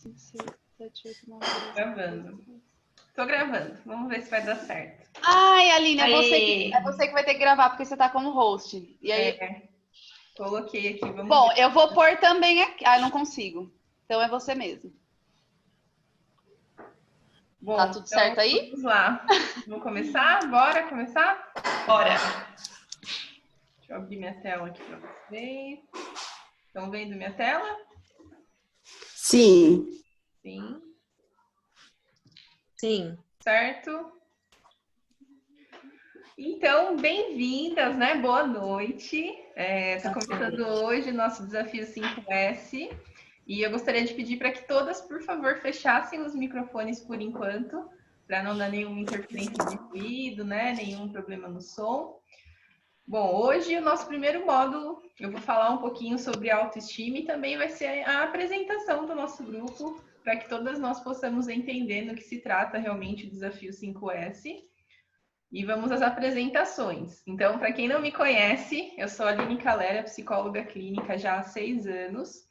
5, 6, 7, 8, 9, 10. Gravando. Tô gravando. Vamos ver se vai dar certo. Ai, Aline, é você que vai ter que gravar, porque você tá como host. E aí... Coloquei aqui, vamos Bom, ver. eu vou pôr também aqui. Ah, eu não consigo. Então é você mesmo. Bom, Tá tudo certo aí? Vamos lá. Vamos começar? Bora começar? Bora! Deixa eu abrir minha tela aqui para vocês. Estão vendo minha tela? Sim. Sim. Sim. Certo? Então, bem-vindas, né? Boa noite. Está começando hoje o nosso desafio 5S. E eu gostaria de pedir para que todas, por favor, fechassem os microfones por enquanto, para não dar nenhuma interferência de ruído, né? Nenhum problema no som. Bom, hoje o nosso primeiro módulo, eu vou falar um pouquinho sobre autoestima e também vai ser a apresentação do nosso grupo, para que todas nós possamos entender no que se trata realmente o desafio 5S. E vamos às apresentações. Então, para quem não me conhece, eu sou a Aline Calera, psicóloga clínica já há 6 anos.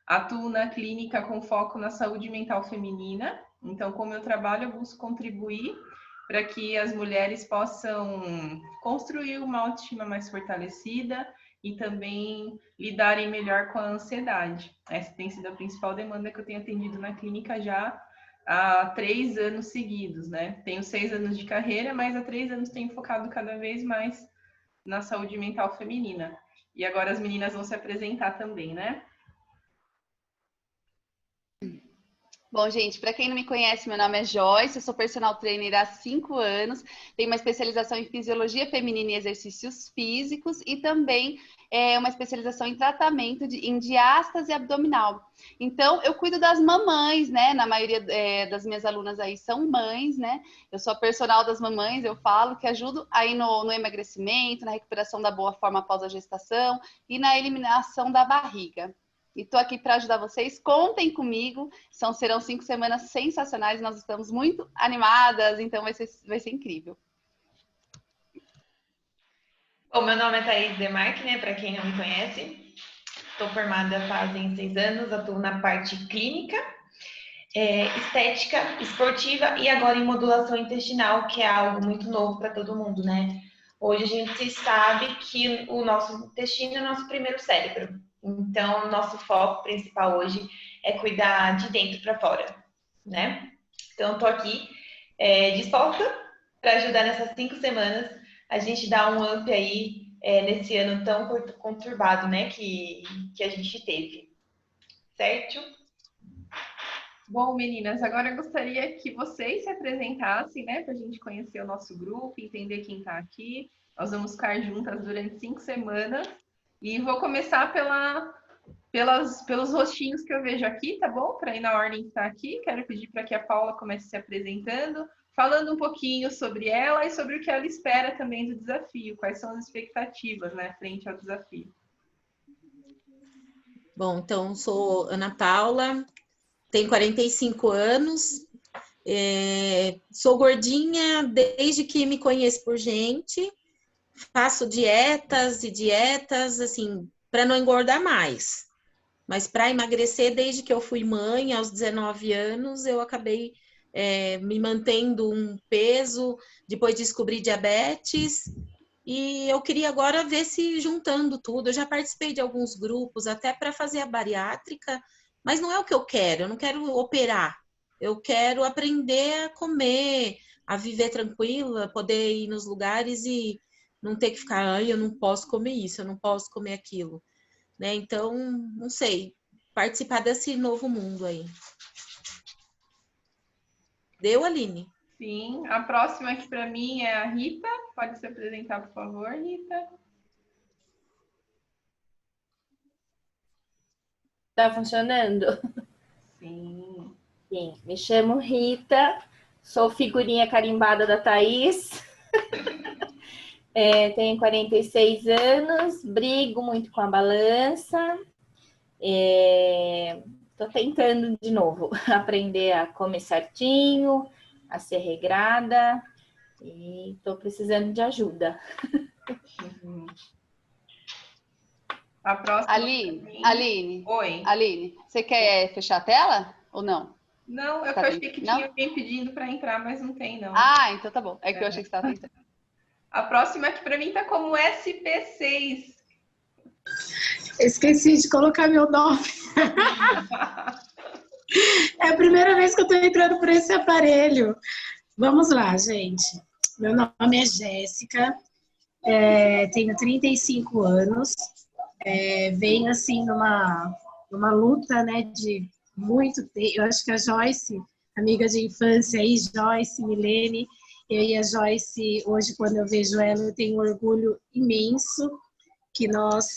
Atuo na clínica com foco na saúde mental feminina. Então, com o meu trabalho, eu busco contribuir para que as mulheres possam construir uma autoestima mais fortalecida e também lidarem melhor com a ansiedade. Essa tem sido a principal demanda que eu tenho atendido na clínica já há 3 anos seguidos, né? Tenho 6 anos de carreira, mas há 3 anos tenho focado cada vez mais na saúde mental feminina. E agora as meninas vão se apresentar também, né? Bom, gente, para quem não me conhece, meu nome é Joyce, eu sou personal trainer há 5 anos, tenho uma especialização em fisiologia feminina e exercícios físicos e também uma especialização em tratamento em diástase abdominal. Então, eu cuido das mamães, né? Na maioria das minhas alunas aí são mães, né? Eu sou a personal das mamães, eu falo que ajudo aí no emagrecimento, na recuperação da boa forma após a gestação e na eliminação da barriga. E estou aqui para ajudar vocês, contem comigo, serão 5 semanas sensacionais, nós estamos muito animadas, então vai ser incrível. Bom, meu nome é Thaís Demarque, né, para quem não me conhece. Estou formada fazem 6 anos, atuo na parte clínica, estética, esportiva e agora em modulação intestinal, que é algo muito novo para todo mundo, né? Hoje a gente sabe que o nosso intestino é o nosso primeiro cérebro. Então, o nosso foco principal hoje é cuidar de dentro para fora, né? Então, estou aqui disposta para ajudar nessas 5 semanas a gente dar um up aí nesse ano tão conturbado, né, que a gente teve. Certo? Bom, meninas, agora eu gostaria que vocês se apresentassem, né, para a gente conhecer o nosso grupo, entender quem está aqui. Nós vamos ficar juntas durante 5 semanas. E vou começar pelos rostinhos que eu vejo aqui, tá bom? Para ir na ordem que está aqui. Quero pedir para que a Paula comece se apresentando, falando um pouquinho sobre ela e sobre o que ela espera também do desafio. Quais são as expectativas, né, frente ao desafio. Bom, então, sou Ana Paula, tenho 45 anos, sou gordinha desde que me conheço por gente, faço dietas e dietas, assim, para não engordar mais. Mas para emagrecer, desde que eu fui mãe, aos 19 anos, eu acabei me mantendo um peso, depois descobri diabetes, e eu queria agora ver se juntando tudo. Eu já participei de alguns grupos, até para fazer a bariátrica, mas não é o que eu não quero operar. Eu quero aprender a comer, a viver tranquila, poder ir nos lugares e não ter que ficar, ai, eu não posso comer isso, eu não posso comer aquilo. Né? Então, não sei, participar desse novo mundo aí. Deu, Aline? Sim, a próxima aqui para mim é a Rita. Pode se apresentar, por favor, Rita. Tá funcionando? Sim. Sim, me chamo Rita, sou figurinha carimbada da Thaís, tenho 46 anos, brigo muito com a balança, tô tentando de novo aprender a comer certinho, a ser regrada e tô precisando de ajuda. Uhum. A próxima. Aline, Oi. Aline, você quer fechar a tela? Ou não? Não, eu Tá achei tentando? que Não? tinha alguém pedindo para entrar, mas não tem, não. Ah, então tá bom. É que eu achei que você estava tentando. A próxima aqui para mim tá como SP6. Esqueci de colocar meu nome. É a primeira vez que eu estou entrando por esse aparelho. Vamos lá, gente. Meu nome é Jéssica, tenho 35 anos, venho assim numa luta, né, de muito tempo. Eu acho que a Joyce, amiga de infância aí, Joyce, Milene, eu e a Joyce, hoje quando eu vejo ela, eu tenho um orgulho imenso que nós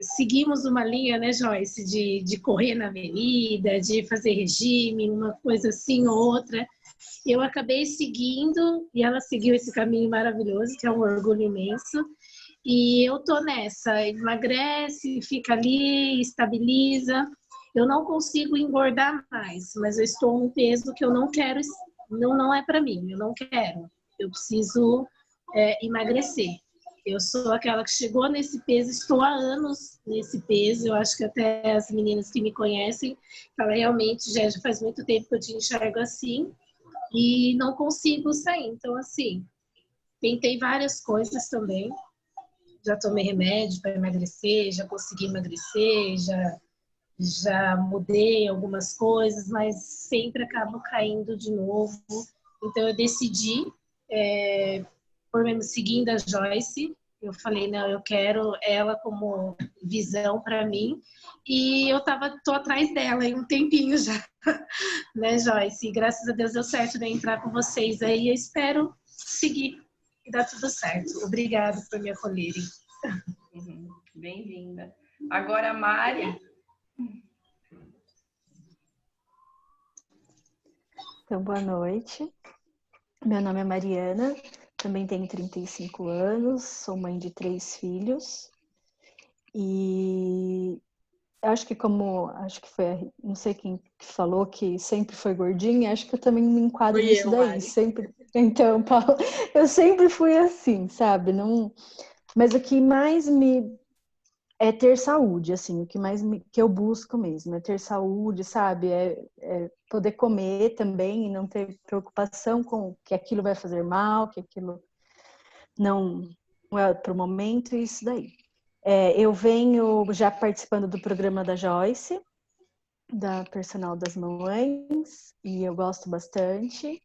seguimos uma linha, né, Joyce, de correr na avenida, de fazer regime, uma coisa assim ou outra. Eu acabei seguindo e ela seguiu esse caminho maravilhoso, que é um orgulho imenso. E eu tô nessa, emagrece, fica ali, estabiliza. Eu não consigo engordar mais, mas eu estou num peso que eu não quero, não é para mim, eu não quero. Eu preciso emagrecer. Eu sou aquela que chegou nesse peso, estou há anos nesse peso. Eu acho que até as meninas que me conhecem, falam realmente, já faz muito tempo que eu te enxergo assim e não consigo sair. Então, assim, tentei várias coisas também. Já tomei remédio para emagrecer, já consegui emagrecer, já mudei algumas coisas, mas sempre acabo caindo de novo. Então, eu decidi, por mesmo seguindo a Joyce, eu falei, não, eu quero ela como visão para mim. E eu tô atrás dela em um tempinho já, né, Joyce? E graças a Deus deu certo de entrar com vocês aí. Eu espero seguir e dar tudo certo. Obrigada por me acolherem. Bem-vinda. Agora, a Mari. Então, boa noite. Meu nome é Mariana, também tenho 35 anos, sou mãe de 3 filhos. E acho que foi, não sei quem que falou que sempre foi gordinha, acho que eu também me enquadro nisso daí. Mari. Sempre. Então, Paulo, eu sempre fui assim, sabe? Não, mas o que mais me é ter saúde, assim, o que mais que eu busco mesmo, é ter saúde, sabe? É poder comer também e não ter preocupação com que aquilo vai fazer mal, que aquilo não é para o momento, isso daí. Eu venho já participando do programa da Joyce, da Personal das Mamães, e eu gosto bastante.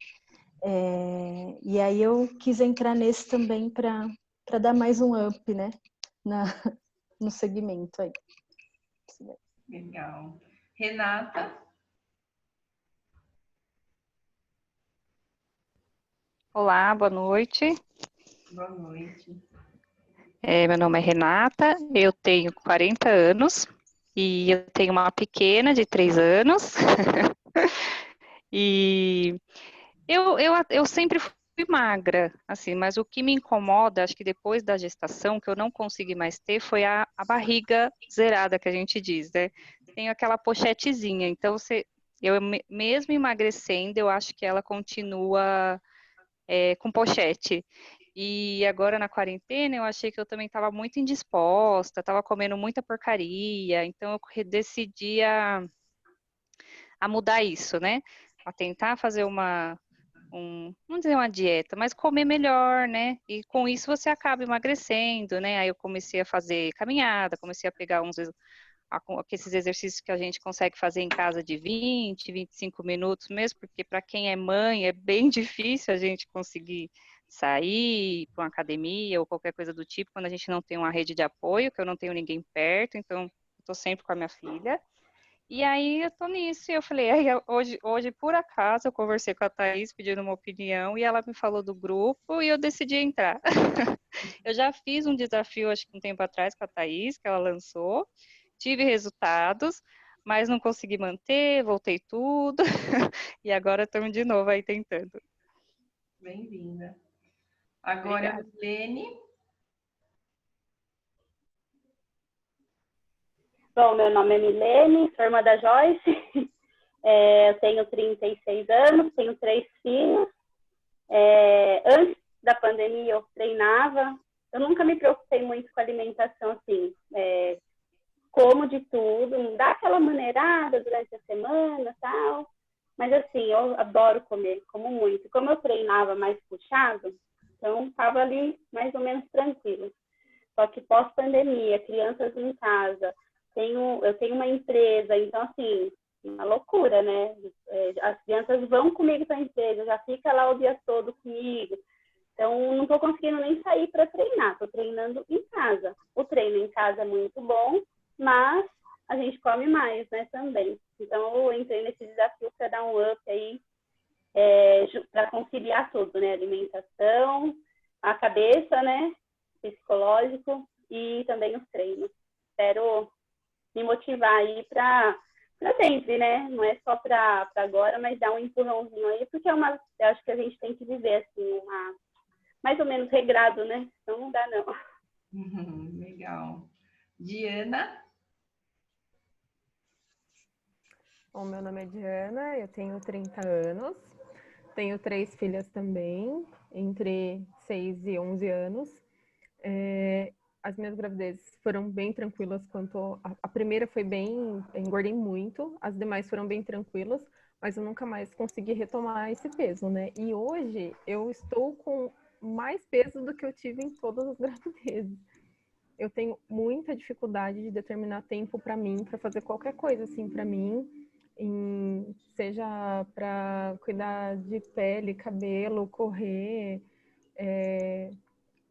E aí eu quis entrar nesse também para dar mais um up, né? No segmento aí. Legal. Renata. Olá, boa noite. Boa noite. Meu nome é Renata, eu tenho 40 anos e eu tenho uma pequena de 3 anos. E eu sempre fui magra, assim, mas o que me incomoda, acho que depois da gestação, que eu não consegui mais ter, foi a barriga zerada, que a gente diz, né? Tenho aquela pochetezinha, então eu mesmo emagrecendo, eu acho que ela continua com pochete. E agora na quarentena eu achei que eu também estava muito indisposta, estava comendo muita porcaria, então eu decidi a mudar isso, né? A tentar fazer não dizer uma dieta, mas comer melhor, né? E com isso você acaba emagrecendo, né? Aí eu comecei a fazer caminhada, comecei a pegar esses exercícios que a gente consegue fazer em casa de 20, 25 minutos mesmo, porque para quem é mãe é bem difícil a gente conseguir sair para uma academia ou qualquer coisa do tipo, quando a gente não tem uma rede de apoio, que eu não tenho ninguém perto, então eu estou sempre com a minha filha. E aí eu tô nisso, e eu falei, hoje por acaso eu conversei com a Thaís pedindo uma opinião, e ela me falou do grupo, e eu decidi entrar. Eu já fiz um desafio, acho que um tempo atrás, com a Thaís, que ela lançou, tive resultados, mas não consegui manter, voltei tudo, e agora estamos de novo aí tentando. Bem-vinda. Agora, a Milene. Bom, meu nome é Milene, sou irmã da Joyce, eu tenho 36 anos, tenho 3 filhos. Antes da pandemia eu treinava, eu nunca me preocupei muito com alimentação, assim, como de tudo, dá aquela maneirada durante a semana e tal. Mas assim, eu adoro comer, como muito. Como eu treinava mais puxado, então estava ali mais ou menos tranquilo. Só que pós-pandemia, crianças em casa, eu tenho uma empresa, então assim, uma loucura, né? As crianças vão comigo para a empresa, já fica lá o dia todo comigo. Então, não estou conseguindo nem sair para treinar, estou treinando em casa. O treino em casa é muito bom, mas a gente come mais, né, também. Então, eu entrei nesse desafio para dar um up aí, para conciliar tudo, né? Alimentação, a cabeça, né? Psicológico e também os treinos. Espero me motivar aí para sempre, né? Não é só para agora, mas dar um empurrãozinho aí, porque eu acho que a gente tem que viver assim, mais ou menos regrado, né? Então não dá, não. Legal. Diana? Bom, meu nome é Diana, eu tenho 30 anos, tenho 3 filhas também, entre 6 e 11 anos. As minhas gravidezes foram bem tranquilas quanto... A primeira foi bem... engordei muito, as demais foram bem tranquilas, mas eu nunca mais consegui retomar esse peso, né? E hoje eu estou com mais peso do que eu tive em todas as gravidezes. Eu tenho muita dificuldade de determinar tempo para mim, para fazer qualquer coisa assim para mim, seja para cuidar de pele, cabelo, correr,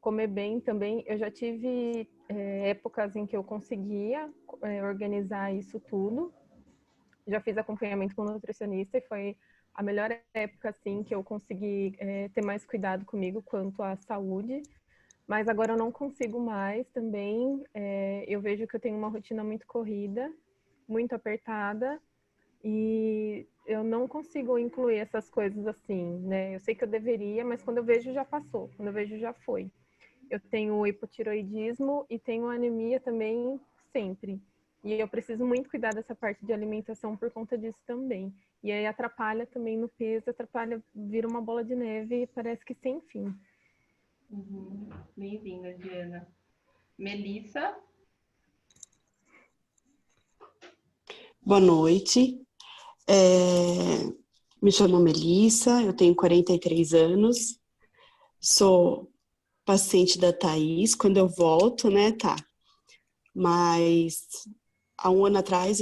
comer bem também. Eu já tive épocas em que eu conseguia organizar isso tudo. Já fiz acompanhamento com nutricionista e foi a melhor época assim que eu consegui ter mais cuidado comigo quanto à saúde. Mas agora eu não consigo mais também. Eu vejo que eu tenho uma rotina muito corrida, muito apertada, e eu não consigo incluir essas coisas assim, né? Eu sei que eu deveria, mas quando eu vejo já passou, quando eu vejo já foi. Eu tenho hipotiroidismo e tenho anemia também sempre. E eu preciso muito cuidar dessa parte de alimentação por conta disso também. E aí atrapalha também no peso, vira uma bola de neve e parece que sem fim. Bem-vinda, Diana. Melissa? Boa noite. Me chamo Melissa, eu tenho 43 anos, sou paciente da Thaís, quando eu volto, né, tá? Mas há um ano atrás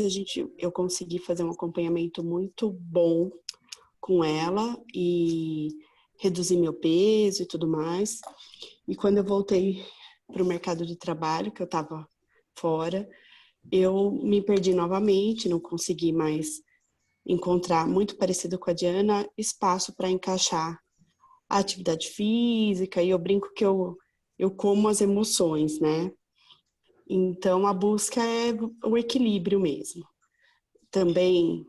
eu consegui fazer um acompanhamento muito bom com ela e reduzir meu peso e tudo mais. E quando eu voltei para o mercado de trabalho, que eu estava fora, eu me perdi novamente, não consegui mais encontrar, muito parecido com a Diana, espaço para encaixar a atividade física, e eu brinco que eu como as emoções, né? Então, a busca é o equilíbrio mesmo. Também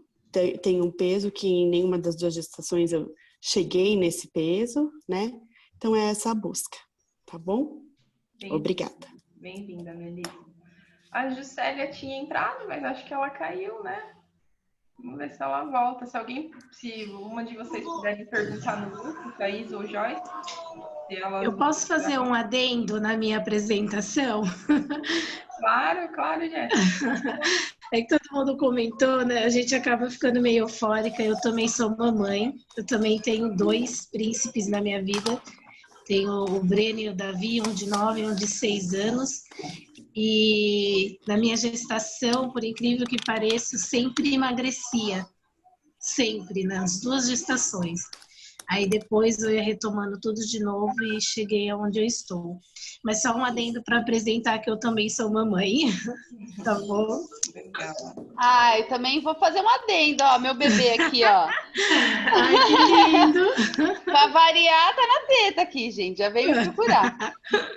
tem um peso que em nenhuma das 2 gestações eu cheguei nesse peso, né? Então, é essa a busca, tá bom? Obrigada. Bem-vinda, Melissa. A Juscelia tinha entrado, mas acho que ela caiu, né? Vamos ver se ela volta. Se uma de vocês puderem perguntar no grupo, Thaís ou Joyce, se elas... Eu posso fazer um adendo na minha apresentação? Claro, Jéssica. É que todo mundo comentou, né? A gente acaba ficando meio eufórica. Eu também sou mamãe. Eu também tenho 2 príncipes na minha vida. Tenho o Breno e o Davi, um de 9 e um de 6 anos. E na minha gestação, por incrível que pareça, sempre emagrecia. Sempre, nas 2 gestações. Aí depois eu ia retomando tudo de novo e cheguei aonde eu estou. Mas só um adendo para apresentar que eu também sou mamãe. Tá bom? Legal. Ai, também vou fazer um adendo, ó, meu bebê aqui, ó. Ai, que lindo! Pra variar, tá na teta aqui, gente, já veio me procurar.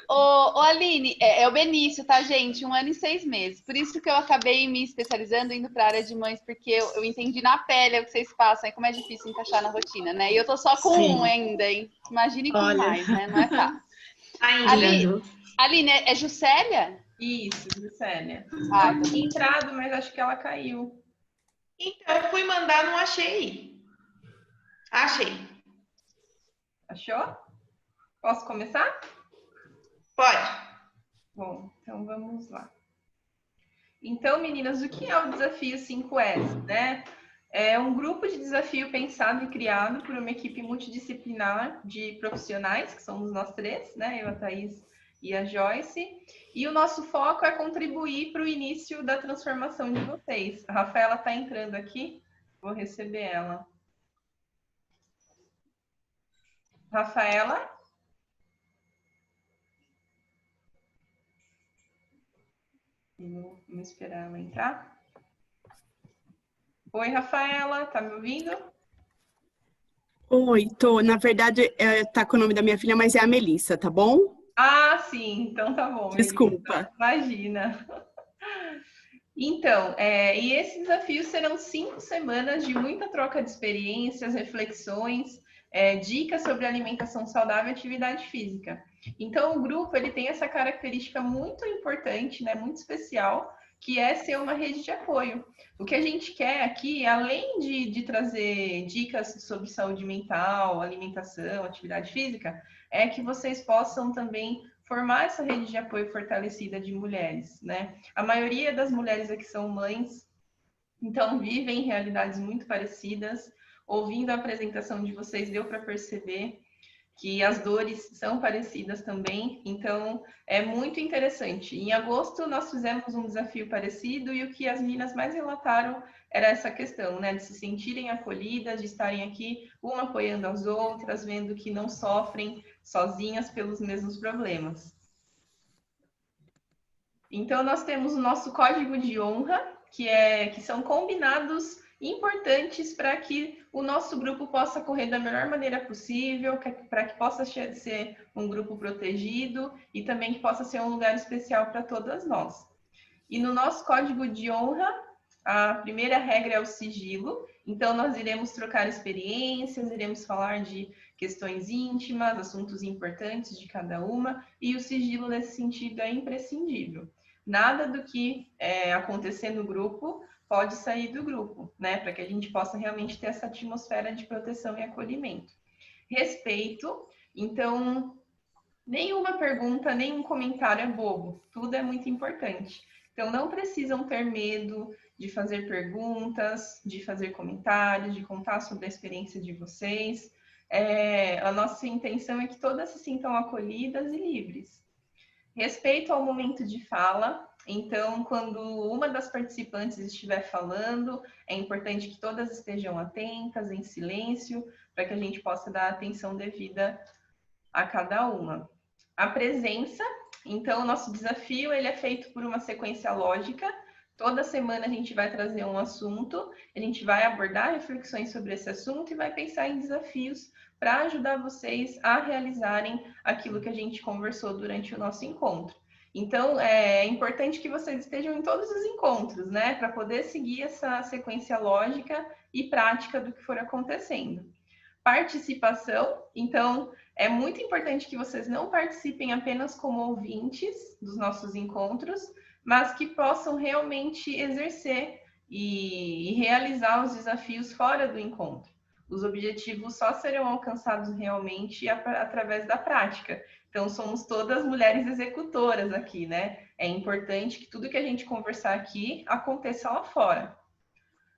Ô Aline, é o Benício, tá, gente? 1 ano e 6 meses. Por isso que eu acabei me especializando, indo pra área de mães, porque eu entendi na pele o que vocês passam, e como é difícil encaixar na rotina, né? E eu tô só com Sim. um ainda, hein? Imagine com Olha. mais, né? Não é fácil. Ainda. Aline, é Juscelia? Isso, Juscelia. Ah, Ela tinha entrado, mas acho que ela caiu. Então, eu fui mandar, não achei. Achei. Achou? Posso começar? Pode. Bom, então vamos lá. Então, meninas, o que é o Desafio 5S, né? É um grupo de desafio pensado e criado por uma equipe multidisciplinar de profissionais, que somos nós três, né? Eu, a Thaís e a Joyce. E o nosso foco é contribuir para o início da transformação de vocês. A Rafaela está entrando aqui, vou receber ela. Rafaela? Vamos esperar ela entrar. Oi, Rafaela, tá me ouvindo? Oi, tô. Na verdade, tá com o nome da minha filha, mas é a Melissa, tá bom? Ah, sim, então tá bom. Desculpa. Imagina. Então, e esses desafios serão 5 semanas de muita troca de experiências, reflexões, dicas sobre alimentação saudável e atividade física. Então, o grupo ele tem essa característica muito importante, né, muito especial, que é ser uma rede de apoio. O que a gente quer aqui, além de trazer dicas sobre saúde mental, alimentação, atividade física, é que vocês possam também formar essa rede de apoio fortalecida de mulheres, né? A maioria das mulheres aqui são mães, então vivem realidades muito parecidas. Ouvindo a apresentação de vocês, deu para perceber que as dores são parecidas também, então é muito interessante. Em agosto nós fizemos um desafio parecido e o que as meninas mais relataram era essa questão, né, de se sentirem acolhidas, de estarem aqui, uma apoiando as outras, vendo que não sofrem sozinhas pelos mesmos problemas. Então nós temos o nosso código de honra, que são combinados importantes para que o nosso grupo possa correr da melhor maneira possível, para que possa ser um grupo protegido e também que possa ser um lugar especial para todas nós. E no nosso código de honra, a primeira regra é o sigilo, então nós iremos trocar experiências, iremos falar de questões íntimas, assuntos importantes de cada uma, e o sigilo nesse sentido é imprescindível. Nada do que acontecer no grupo pode sair do grupo, né? Para que a gente possa realmente ter essa atmosfera de proteção e acolhimento. Respeito, então, nenhuma pergunta, nenhum comentário é bobo, tudo é muito importante. Então, não precisam ter medo de fazer perguntas, de fazer comentários, de contar sobre a experiência de vocês. A nossa intenção é que todas se sintam acolhidas e livres. Respeito ao momento de fala. Então, quando uma das participantes estiver falando, é importante que todas estejam atentas, em silêncio, para que a gente possa dar a atenção devida a cada uma. A presença. Então, o nosso desafio ele é feito por uma sequência lógica. Toda semana a gente vai trazer um assunto, a gente vai abordar reflexões sobre esse assunto e vai pensar em desafios para ajudar vocês a realizarem aquilo que a gente conversou durante o nosso encontro. Então, é importante que vocês estejam em todos os encontros, né? Para poder seguir essa sequência lógica e prática do que for acontecendo. Participação. Então, é muito importante que vocês não participem apenas como ouvintes dos nossos encontros, mas que possam realmente exercer e realizar os desafios fora do encontro. Os objetivos só serão alcançados realmente através da prática. Então, somos todas mulheres executoras aqui, né? É importante que tudo que a gente conversar aqui aconteça lá fora.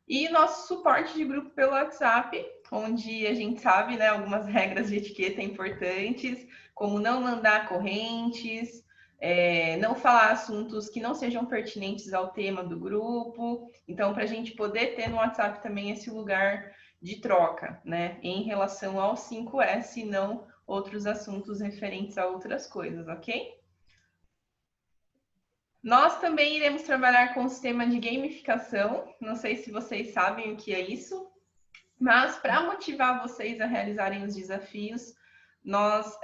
E nosso suporte de grupo pelo WhatsApp, onde a gente sabe, né, algumas regras de etiqueta importantes, como não mandar correntes, não falar assuntos que não sejam pertinentes ao tema do grupo. Então, para a gente poder ter no WhatsApp também esse lugar de troca, né, em relação ao 5S e não outros assuntos referentes a outras coisas, ok? Nós também iremos trabalhar com o sistema de gamificação. Não sei se vocês sabem o que é isso, mas para motivar vocês a realizarem os desafios, nós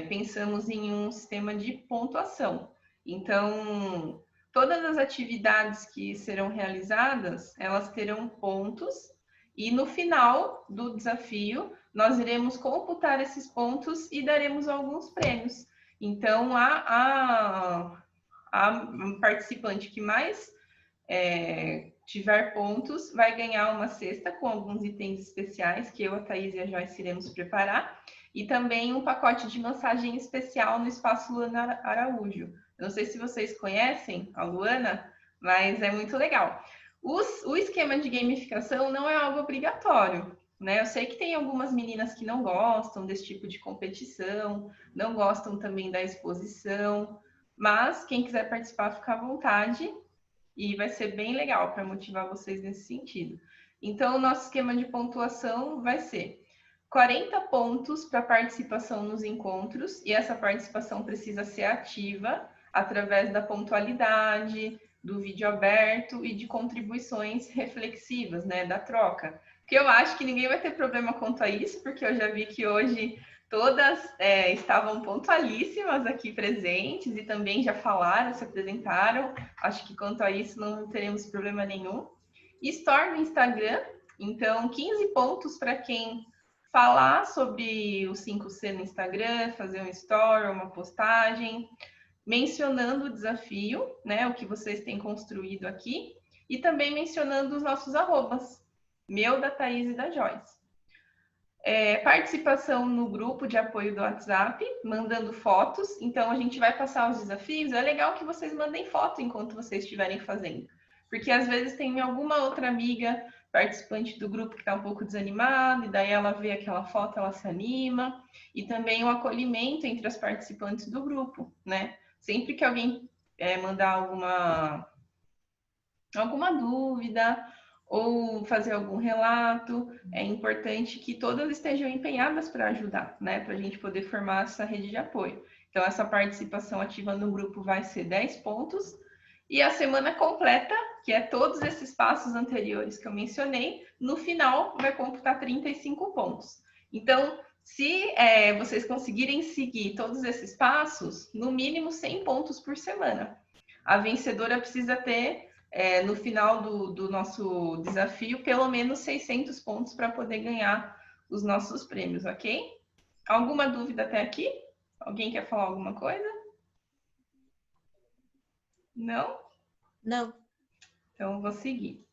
pensamos em um sistema de pontuação. Então, todas as atividades que serão realizadas, elas terão pontos e no final do desafio, nós iremos computar esses pontos e daremos alguns prêmios. Então, a participante que mais tiver pontos vai ganhar uma cesta com alguns itens especiais que eu, a Thaís e a Joyce iremos preparar e também um pacote de massagem especial no Espaço Luana Araújo. Eu não sei se vocês conhecem a Luana, mas é muito legal. O esquema de gamificação não é algo obrigatório, né? Eu sei que tem algumas meninas que não gostam desse tipo de competição, não gostam também da exposição, mas quem quiser participar, fica à vontade e vai ser bem legal para motivar vocês nesse sentido. Então, o nosso esquema de pontuação vai ser 40 pontos para participação nos encontros, e essa participação precisa ser ativa através da pontualidade, do vídeo aberto e de contribuições reflexivas, né, da troca. Porque eu acho que ninguém vai ter problema quanto a isso, porque eu já vi que hoje todas estavam pontualíssimas aqui presentes e também já falaram, se apresentaram. Acho que quanto a isso não teremos problema nenhum. Store no Instagram, então 15 pontos para quem falar sobre o 5C no Instagram, fazer um story, uma postagem, mencionando o desafio, né, o que vocês têm construído aqui, e também mencionando os nossos arrobas, meu, da Thaís e da Joyce. Participação no grupo de apoio do WhatsApp, mandando fotos. Então, a gente vai passar os desafios. É legal que vocês mandem foto enquanto vocês estiverem fazendo, porque às vezes tem alguma outra amiga participante do grupo que está um pouco desanimada, e daí ela vê aquela foto, ela se anima. E também o acolhimento entre as participantes do grupo, né? Sempre que alguém mandar alguma dúvida ou fazer algum relato, é importante que todas estejam empenhadas para ajudar, né? Para a gente poder formar essa rede de apoio. Então, essa participação ativa no grupo vai ser 10 pontos. E a semana completa, que é todos esses passos anteriores que eu mencionei, no final vai computar 35 pontos. Então, se vocês conseguirem seguir todos esses passos, no mínimo 100 pontos por semana. A vencedora precisa ter, no final do nosso desafio, pelo menos 600 pontos para poder ganhar os nossos prêmios, ok? Alguma dúvida até aqui? Alguém quer falar alguma coisa? Não? Não. Então, vou seguir.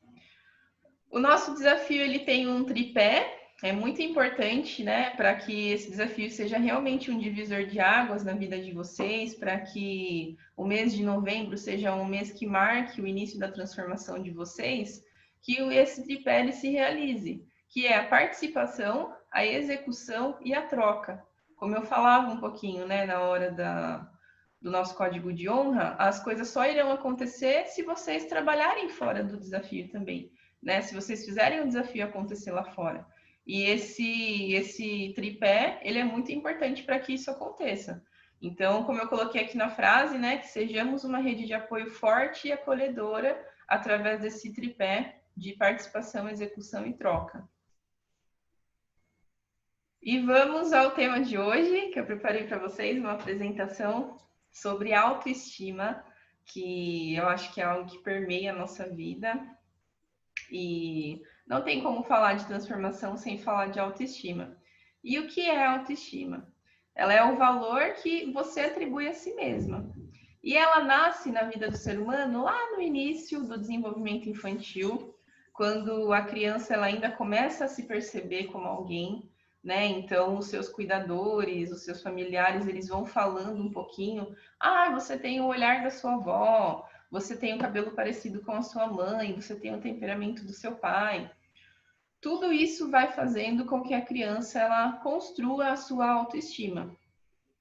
O nosso desafio, ele tem um tripé. É muito importante, né, para que esse desafio seja realmente um divisor de águas na vida de vocês, para que o mês de novembro seja um mês que marque o início da transformação de vocês, que esse tripé ele se realize, que é a participação, a execução e a troca. Como eu falava um pouquinho, né, na hora do nosso código de honra, as coisas só irão acontecer se vocês trabalharem fora do desafio também, né? Se vocês fizerem o desafio acontecer lá fora. E esse tripé, ele é muito importante para que isso aconteça. Então, como eu coloquei aqui na frase, né, que sejamos uma rede de apoio forte e acolhedora através desse tripé de participação, execução e troca. E vamos ao tema de hoje, que eu preparei para vocês, uma apresentação sobre autoestima, que eu acho que é algo que permeia a nossa vida. E não tem como falar de transformação sem falar de autoestima. E o que é autoestima? Ela é o valor que você atribui a si mesma. E ela nasce na vida do ser humano lá no início do desenvolvimento infantil, quando a criança ela ainda começa a se perceber como alguém, né? Então, os seus cuidadores, os seus familiares, eles vão falando um pouquinho. Ah, você tem o olhar da sua avó, você tem o cabelo parecido com a sua mãe, você tem o temperamento do seu pai. Tudo isso vai fazendo com que a criança ela construa a sua autoestima.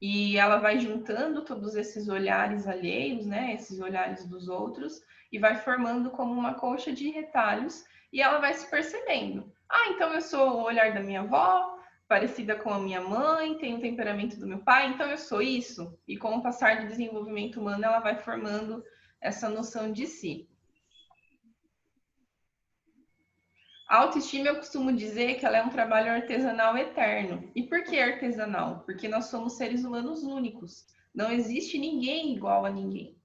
E ela vai juntando todos esses olhares alheios, né? Esses olhares dos outros, e vai formando como uma colcha de retalhos, e ela vai se percebendo. Ah, então eu sou o olhar da minha avó, parecida com a minha mãe, tenho o temperamento do meu pai, então eu sou isso. E com o passar do desenvolvimento humano, ela vai formando essa noção de si. A autoestima, eu costumo dizer que ela é um trabalho artesanal eterno. E por que artesanal? Porque nós somos seres humanos únicos. Não existe ninguém igual a ninguém.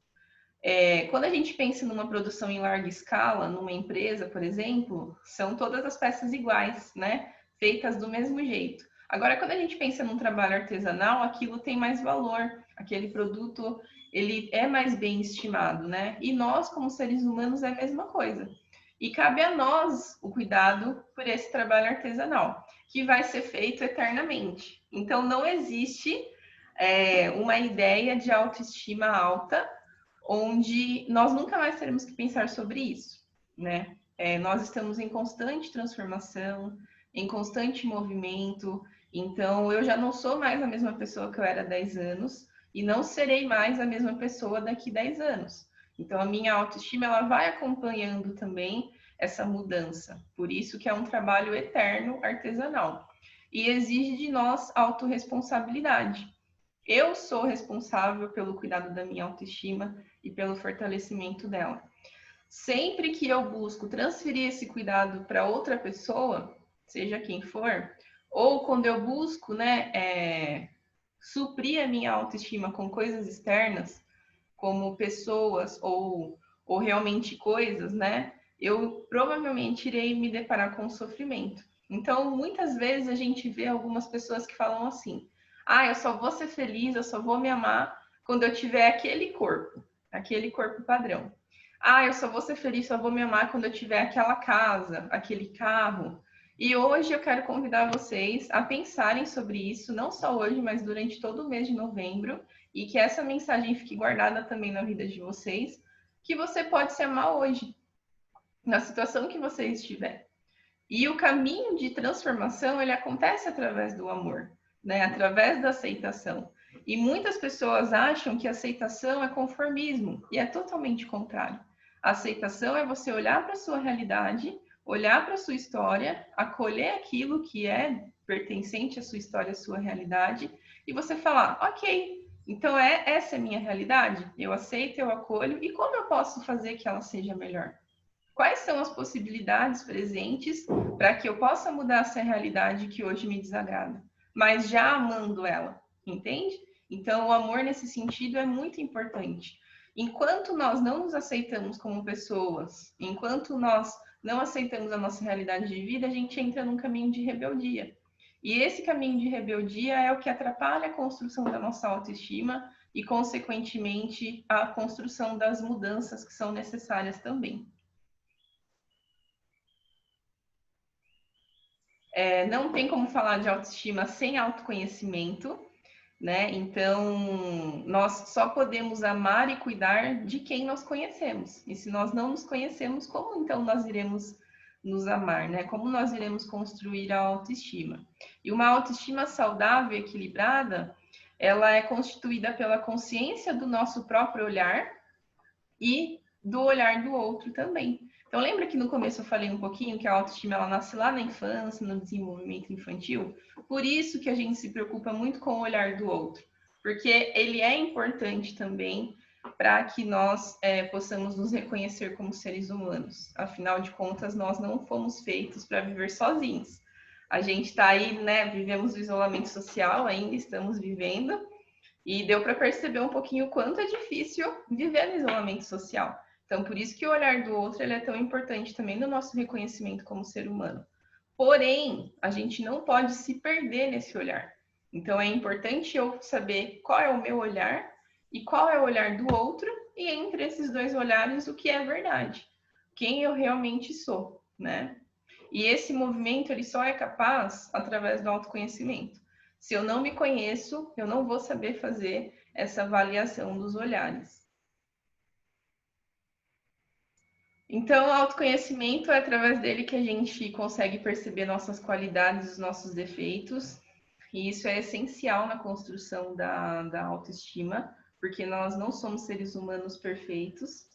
Quando a gente pensa numa produção em larga escala, numa empresa, por exemplo, são todas as peças iguais, né? Feitas do mesmo jeito. Agora, quando a gente pensa num trabalho artesanal, aquilo tem mais valor. Aquele produto, ele é mais bem estimado, né? E nós, como seres humanos, é a mesma coisa. E cabe a nós o cuidado por esse trabalho artesanal, que vai ser feito eternamente. Então, não existe uma ideia de autoestima alta onde nós nunca mais teremos que pensar sobre isso, né? Nós estamos em constante transformação, em constante movimento, então eu já não sou mais a mesma pessoa que eu era há 10 anos e não serei mais a mesma pessoa daqui 10 anos. Então a minha autoestima ela vai acompanhando também essa mudança, por isso que é um trabalho eterno, artesanal, e exige de nós autorresponsabilidade. Eu sou responsável pelo cuidado da minha autoestima e pelo fortalecimento dela. Sempre que eu busco transferir esse cuidado para outra pessoa, seja quem for, ou quando eu busco, né, suprir a minha autoestima com coisas externas, como pessoas ou realmente coisas, né, eu provavelmente irei me deparar com sofrimento. Então, muitas vezes a gente vê algumas pessoas que falam assim: ah, eu só vou ser feliz, eu só vou me amar quando eu tiver aquele corpo padrão. Ah, eu só vou ser feliz, só vou me amar quando eu tiver aquela casa, aquele carro. E hoje eu quero convidar vocês a pensarem sobre isso, não só hoje, mas durante todo o mês de novembro, e que essa mensagem fique guardada também na vida de vocês, que você pode se amar hoje, na situação que você estiver. E o caminho de transformação, ele acontece através do amor, né? Através da aceitação. E muitas pessoas acham que aceitação é conformismo, e é totalmente contrário. A aceitação é você olhar para a sua realidade, olhar para a sua história, acolher aquilo que é pertencente à sua história, à sua realidade, e você falar: ok, então essa é a minha realidade, eu aceito, eu acolho, e como eu posso fazer que ela seja melhor? Quais são as possibilidades presentes para que eu possa mudar essa realidade que hoje me desagrada, mas já amando ela, entende? Então, o amor nesse sentido é muito importante. Enquanto nós não nos aceitamos como pessoas, enquanto nós não aceitamos a nossa realidade de vida, a gente entra num caminho de rebeldia. E esse caminho de rebeldia é o que atrapalha a construção da nossa autoestima e, consequentemente, a construção das mudanças que são necessárias também. Não tem como falar de autoestima sem autoconhecimento, né? Então, nós só podemos amar e cuidar de quem nós conhecemos. E se nós não nos conhecemos, como então nós iremos nos amar, né? Como nós iremos construir a autoestima? E uma autoestima saudável e equilibrada, ela é constituída pela consciência do nosso próprio olhar e do olhar do outro também. Então, lembra que no começo eu falei um pouquinho que a autoestima ela nasce lá na infância, no desenvolvimento infantil? Por isso que a gente se preocupa muito com o olhar do outro, porque ele é importante também para que nós possamos nos reconhecer como seres humanos. Afinal de contas, nós não fomos feitos para viver sozinhos. A gente está aí, né? Vivemos o isolamento social, ainda estamos vivendo, e deu para perceber um pouquinho o quanto é difícil viver no isolamento social. Então, por isso que o olhar do outro ele é tão importante também no nosso reconhecimento como ser humano. Porém, a gente não pode se perder nesse olhar. Então, é importante eu saber qual é o meu olhar e qual é o olhar do outro, e entre esses dois olhares, o que é verdade. Quem eu realmente sou, né? E esse movimento, ele só é capaz através do autoconhecimento. Se eu não me conheço, eu não vou saber fazer essa avaliação dos olhares. Então, o autoconhecimento é através dele que a gente consegue perceber nossas qualidades, os nossos defeitos, e isso é essencial na construção da autoestima, porque nós não somos seres humanos perfeitos,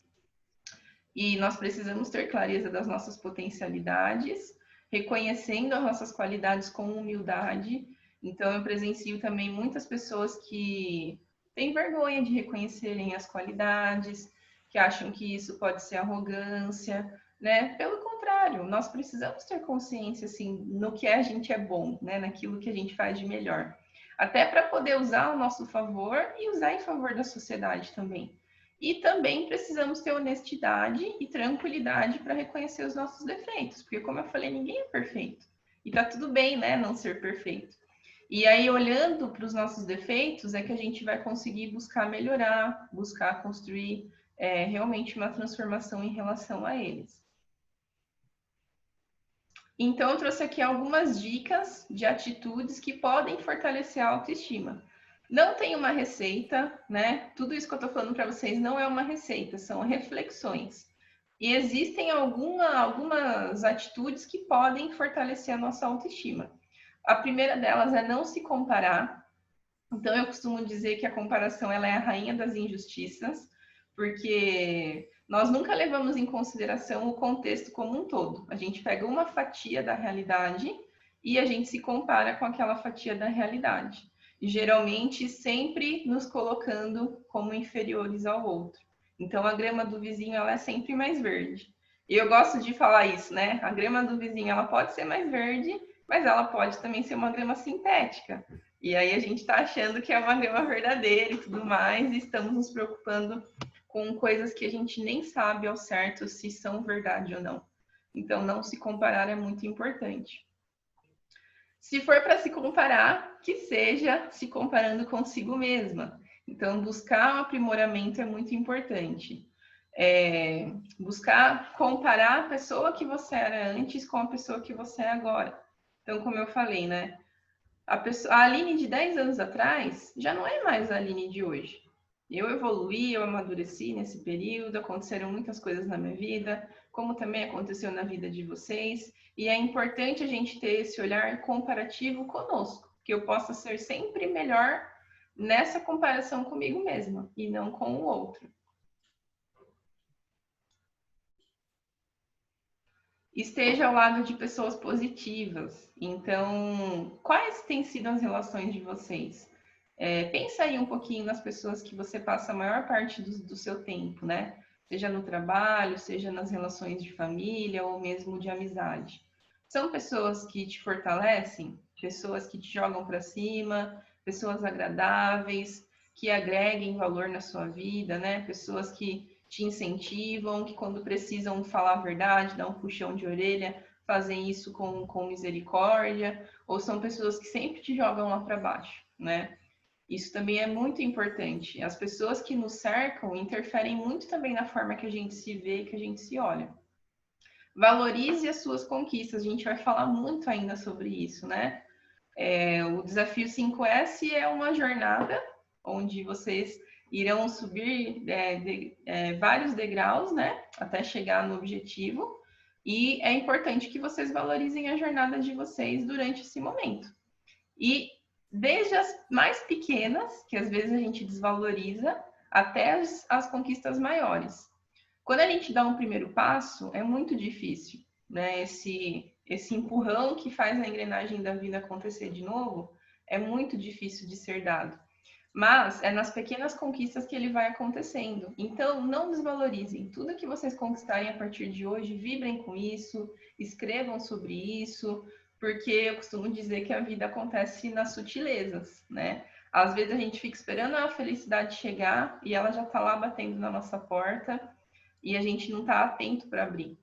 e nós precisamos ter clareza das nossas potencialidades, reconhecendo as nossas qualidades com humildade. Então, eu presencio também muitas pessoas que têm vergonha de reconhecerem as qualidades, que acham que isso pode ser arrogância, né? Pelo contrário, nós precisamos ter consciência, assim, no que a gente é bom, né? Naquilo que a gente faz de melhor. Até para poder usar ao nosso favor e usar em favor da sociedade também. E também precisamos ter honestidade e tranquilidade para reconhecer os nossos defeitos, porque, como eu falei, ninguém é perfeito. E tá tudo bem, né? Não ser perfeito. E aí, olhando para os nossos defeitos, é que a gente vai conseguir buscar melhorar, buscar construir realmente uma transformação em relação a eles. Então, eu trouxe aqui algumas dicas de atitudes que podem fortalecer a autoestima. Não tem uma receita, né? Tudo isso que eu estou falando para vocês não é uma receita, são reflexões. E existem algumas atitudes que podem fortalecer a nossa autoestima. A primeira delas é não se comparar. Então, eu costumo dizer que a comparação ela é a rainha das injustiças, porque nós nunca levamos em consideração o contexto como um todo. A gente pega uma fatia da realidade e a gente se compara com aquela fatia da realidade. E, geralmente, sempre nos colocando como inferiores ao outro. Então, a grama do vizinho ela é sempre mais verde. E eu gosto de falar isso, né? A grama do vizinho ela pode ser mais verde, mas ela pode também ser uma grama sintética. E aí a gente está achando que é uma grama verdadeira e tudo mais, e estamos nos preocupando com coisas que a gente nem sabe ao certo se são verdade ou não. Então, não se comparar é muito importante. Se for para se comparar, que seja se comparando consigo mesma. Então, buscar um aprimoramento é muito importante. Buscar comparar a pessoa que você era antes com a pessoa que você é agora. Então, como eu falei, né? A Aline de 10 anos atrás já não é mais a Aline de hoje. Eu evoluí, eu amadureci nesse período, aconteceram muitas coisas na minha vida, como também aconteceu na vida de vocês, e é importante a gente ter esse olhar comparativo conosco, que eu possa ser sempre melhor nessa comparação comigo mesma e não com o outro. Esteja ao lado de pessoas positivas. Então, quais têm sido as relações de vocês? Pensa aí um pouquinho nas pessoas que você passa a maior parte do seu tempo, né? Seja no trabalho, seja nas relações de família ou mesmo de amizade. São pessoas que te fortalecem? Pessoas que te jogam para cima? Pessoas agradáveis, que agreguem valor na sua vida, né? Pessoas que te incentivam, que quando precisam falar a verdade, dar um puxão de orelha, fazem isso com misericórdia, ou são pessoas que sempre te jogam lá para baixo, né? Isso também é muito importante. As pessoas que nos cercam interferem muito também na forma que a gente se vê e que a gente se olha. Valorize as suas conquistas, a gente vai falar muito ainda sobre isso, né? O Desafio 5S é uma jornada onde vocês irão subir vários degraus, né, até chegar no objetivo. E é importante que vocês valorizem a jornada de vocês durante esse momento. E desde as mais pequenas, que às vezes a gente desvaloriza, até as conquistas maiores. Quando a gente dá um primeiro passo, é muito difícil, né? Esse empurrão que faz a engrenagem da vida acontecer de novo, é muito difícil de ser dado. Mas é nas pequenas conquistas que ele vai acontecendo. Então, não desvalorizem. Tudo que vocês conquistarem a partir de hoje, vibrem com isso, escrevam sobre isso, porque eu costumo dizer que a vida acontece nas sutilezas, né? Às vezes a gente fica esperando a felicidade chegar e ela já está lá batendo na nossa porta e a gente não está atento para abrir.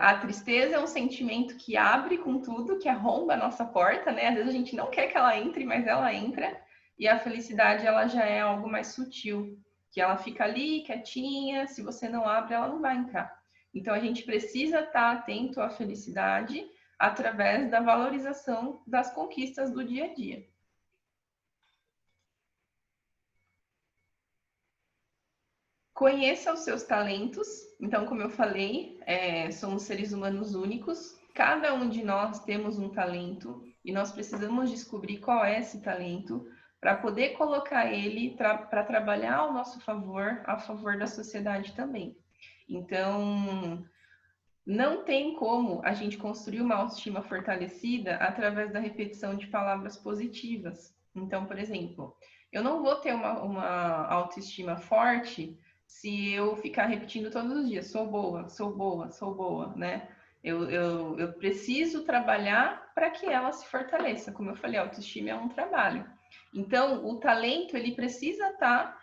A tristeza é um sentimento que abre com tudo, que arromba a nossa porta, né? Às vezes a gente não quer que ela entre, mas ela entra. E a felicidade, ela já é algo mais sutil, que ela fica ali, quietinha, se você não abre, ela não vai entrar. Então, a gente precisa estar atento à felicidade através da valorização das conquistas do dia a dia. Conheça os seus talentos. Então, como eu falei, somos seres humanos únicos. Cada um de nós temos um talento e nós precisamos descobrir qual é esse talento para poder colocar ele para trabalhar ao nosso favor, a favor da sociedade também. Então, não tem como a gente construir uma autoestima fortalecida através da repetição de palavras positivas. Então, por exemplo, eu não vou ter uma autoestima forte se eu ficar repetindo todos os dias, sou boa, sou boa, sou boa, né? Eu preciso trabalhar para que ela se fortaleça. Como eu falei, a autoestima é um trabalho. Então, o talento, ele precisa estar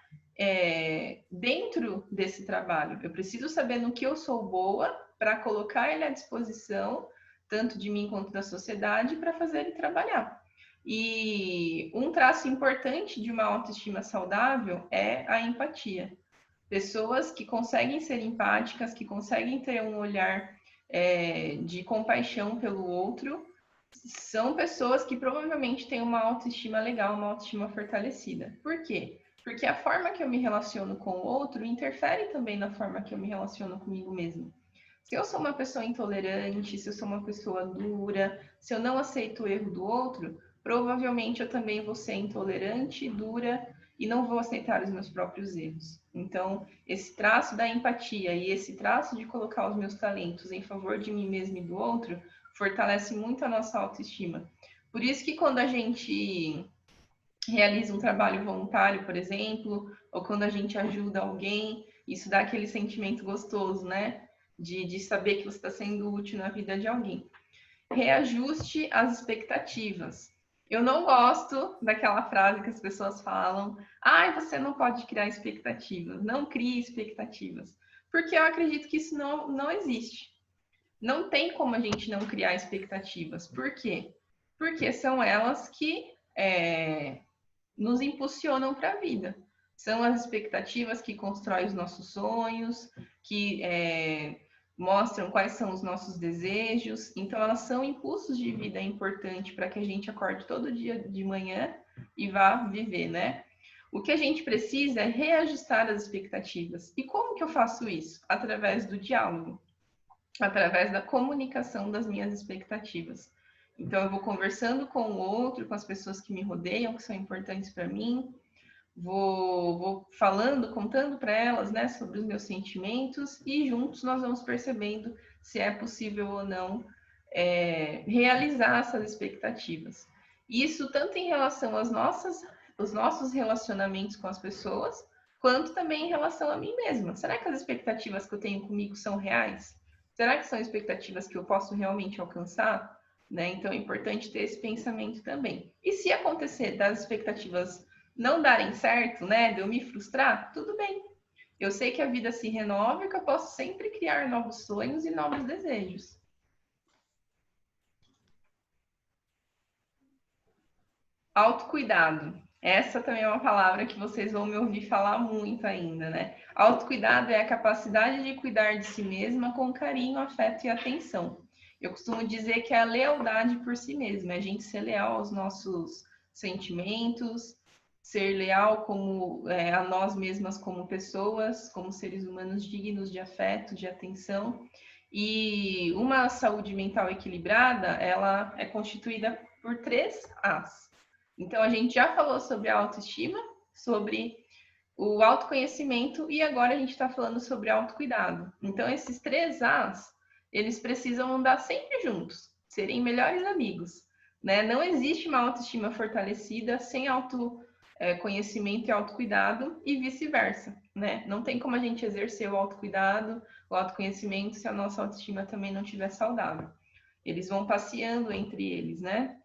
dentro desse trabalho. Eu preciso saber no que eu sou boa para colocar ele à disposição, tanto de mim quanto da sociedade, para fazer ele trabalhar. E um traço importante de uma autoestima saudável é a empatia. Pessoas que conseguem ser empáticas, que conseguem ter um olhar de compaixão pelo outro, são pessoas que provavelmente têm uma autoestima legal, uma autoestima fortalecida. Por quê? Porque a forma que eu me relaciono com o outro interfere também na forma que eu me relaciono comigo mesmo. Se eu sou uma pessoa intolerante, se eu sou uma pessoa dura, se eu não aceito o erro do outro, provavelmente eu também vou ser intolerante, dura e não vou aceitar os meus próprios erros. Então, esse traço da empatia e esse traço de colocar os meus talentos em favor de mim mesmo e do outro fortalece muito a nossa autoestima. Por isso que quando a gente realiza um trabalho voluntário, por exemplo, ou quando a gente ajuda alguém, isso dá aquele sentimento gostoso, né? De saber que você está sendo útil na vida de alguém. Reajuste as expectativas. Eu não gosto daquela frase que as pessoas falam, você não pode criar expectativas, não crie expectativas. Porque eu acredito que isso não existe. Não tem como a gente não criar expectativas. Por quê? Porque são elas que nos impulsionam para a vida. São as expectativas que constroem os nossos sonhos, que mostram quais são os nossos desejos. Então, elas são impulsos de vida importantes para que a gente acorde todo dia de manhã e vá viver, né? O que a gente precisa é reajustar as expectativas. E como que eu faço isso? Através do diálogo, através da comunicação das minhas expectativas. Então, eu vou conversando com o outro, com as pessoas que me rodeiam, que são importantes para mim, vou falando, contando para elas, né, sobre os meus sentimentos, e juntos nós vamos percebendo se é possível ou não realizar essas expectativas. Isso tanto em relação aos nossos relacionamentos com as pessoas, quanto também em relação a mim mesma. Será que as expectativas que eu tenho comigo são reais? Será que são expectativas que eu posso realmente alcançar? Né? Então é importante ter esse pensamento também. E se acontecer das expectativas não darem certo, né, de eu me frustrar, tudo bem. Eu sei que a vida se renova e que eu posso sempre criar novos sonhos e novos desejos. Autocuidado. Essa também é uma palavra que vocês vão me ouvir falar muito ainda, né? Autocuidado é a capacidade de cuidar de si mesma com carinho, afeto e atenção. Eu costumo dizer que é a lealdade por si mesma, é a gente ser leal aos nossos sentimentos, ser leal a nós mesmas como pessoas, como seres humanos dignos de afeto, de atenção. E uma saúde mental equilibrada, ela é constituída por 3 As. Então, a gente já falou sobre a autoestima, sobre o autoconhecimento e agora a gente está falando sobre autocuidado. Então, esses 3 As, eles precisam andar sempre juntos, serem melhores amigos, né? Não existe uma autoestima fortalecida sem autoconhecimento e autocuidado e vice-versa, né? Não tem como a gente exercer o autocuidado, o autoconhecimento se a nossa autoestima também não estiver saudável. Eles vão passeando entre eles, né?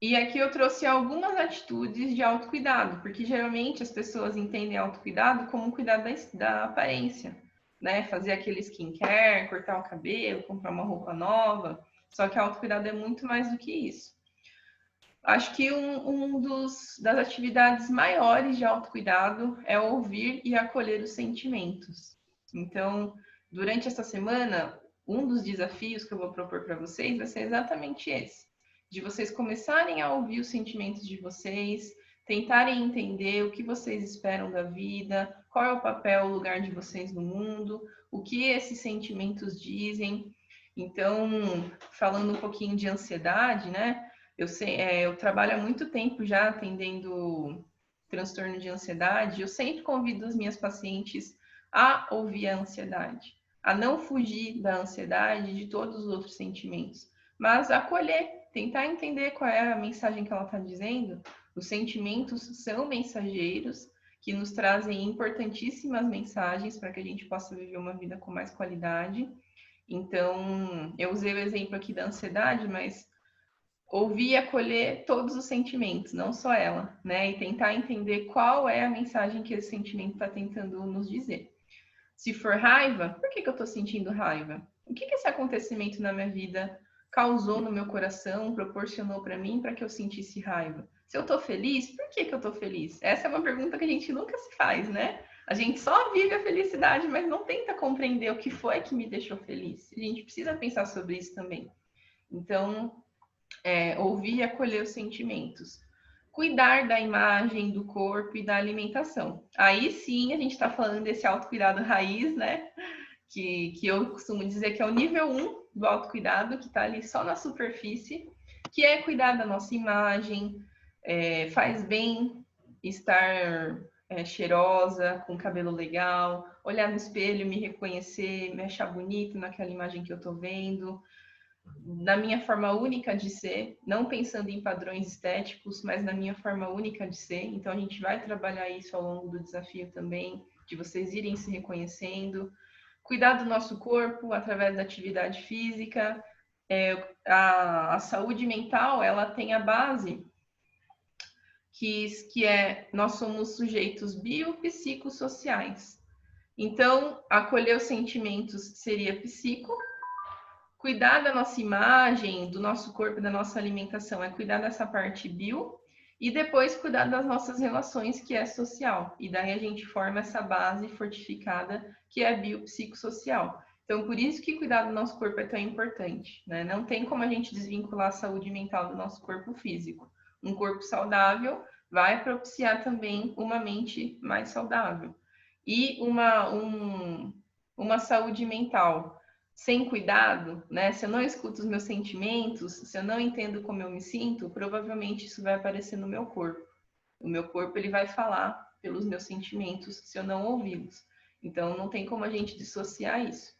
E aqui eu trouxe algumas atitudes de autocuidado, porque geralmente as pessoas entendem autocuidado como cuidar da aparência, né? Fazer aquele skincare, cortar o cabelo, comprar uma roupa nova. Só que autocuidado é muito mais do que isso. Acho que das atividades maiores de autocuidado é ouvir e acolher os sentimentos. Então, durante essa semana, um dos desafios que eu vou propor para vocês vai ser exatamente esse. De vocês começarem a ouvir os sentimentos de vocês, tentarem entender o que vocês esperam da vida, qual é o papel, o lugar de vocês no mundo, o que esses sentimentos dizem. Então, falando um pouquinho de ansiedade, né? Eu trabalho há muito tempo já atendendo transtorno de ansiedade. Eu sempre convido as minhas pacientes a ouvir a ansiedade, a não fugir da ansiedade, de todos os outros sentimentos, mas acolher, tentar entender qual é a mensagem que ela está dizendo. Os sentimentos são mensageiros que nos trazem importantíssimas mensagens para que a gente possa viver uma vida com mais qualidade. Então, eu usei o exemplo aqui da ansiedade, mas ouvir e acolher todos os sentimentos, não só ela, né? E tentar entender qual é a mensagem que esse sentimento está tentando nos dizer. Se for raiva, por que eu estou sentindo raiva? O que esse acontecimento na minha vida causou no meu coração, proporcionou para mim, para que eu sentisse raiva? Se eu estou feliz, por que eu estou feliz? Essa é uma pergunta que a gente nunca se faz, né? A gente só vive a felicidade, mas não tenta compreender o que foi que me deixou feliz. A gente precisa pensar sobre isso também. Então, ouvir e acolher os sentimentos. Cuidar da imagem, do corpo e da alimentação. Aí sim, a gente está falando desse autocuidado raiz, né? Que eu costumo dizer que é o nível 1 do autocuidado, que está ali só na superfície, que é cuidar da nossa imagem, faz bem estar cheirosa, com cabelo legal, olhar no espelho, me reconhecer, me achar bonito naquela imagem que eu estou vendo, na minha forma única de ser, não pensando em padrões estéticos, mas na minha forma única de ser. Então, a gente vai trabalhar isso ao longo do desafio também, de vocês irem se reconhecendo. Cuidar do nosso corpo através da atividade física. A saúde mental, ela tem a base que nós somos sujeitos biopsicossociais. Então, acolher os sentimentos seria psico. Cuidar da nossa imagem, do nosso corpo, da nossa alimentação, é cuidar dessa parte bio, e depois cuidar das nossas relações, que é social. E daí a gente forma essa base fortificada, que é biopsicossocial. Então, por isso que cuidar do nosso corpo é tão importante, né? Não tem como a gente desvincular a saúde mental do nosso corpo físico. Um corpo saudável vai propiciar também uma mente mais saudável. E uma saúde mental sem cuidado, né? Se eu não escuto os meus sentimentos, se eu não entendo como eu me sinto, provavelmente isso vai aparecer no meu corpo. O meu corpo, ele vai falar pelos meus sentimentos se eu não ouvi-los. Então, não tem como a gente dissociar isso.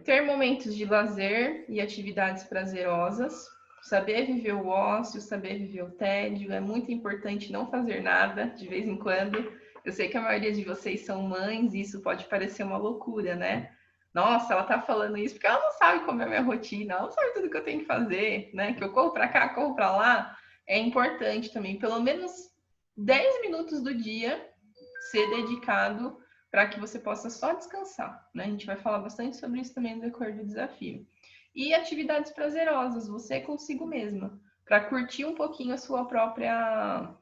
Ter momentos de lazer e atividades prazerosas, saber viver o ócio, saber viver o tédio. É muito importante não fazer nada de vez em quando. Eu sei que a maioria de vocês são mães e isso pode parecer uma loucura, né? Nossa, ela tá falando isso porque ela não sabe como é a minha rotina, ela não sabe tudo que eu tenho que fazer, né? Que eu corro para cá, corro para lá. É importante também, pelo menos 10 minutos do dia, ser dedicado para que você possa só descansar, né? A gente vai falar bastante sobre isso também no decorrer do desafio. E atividades prazerosas, você consigo mesma, para curtir um pouquinho a sua própria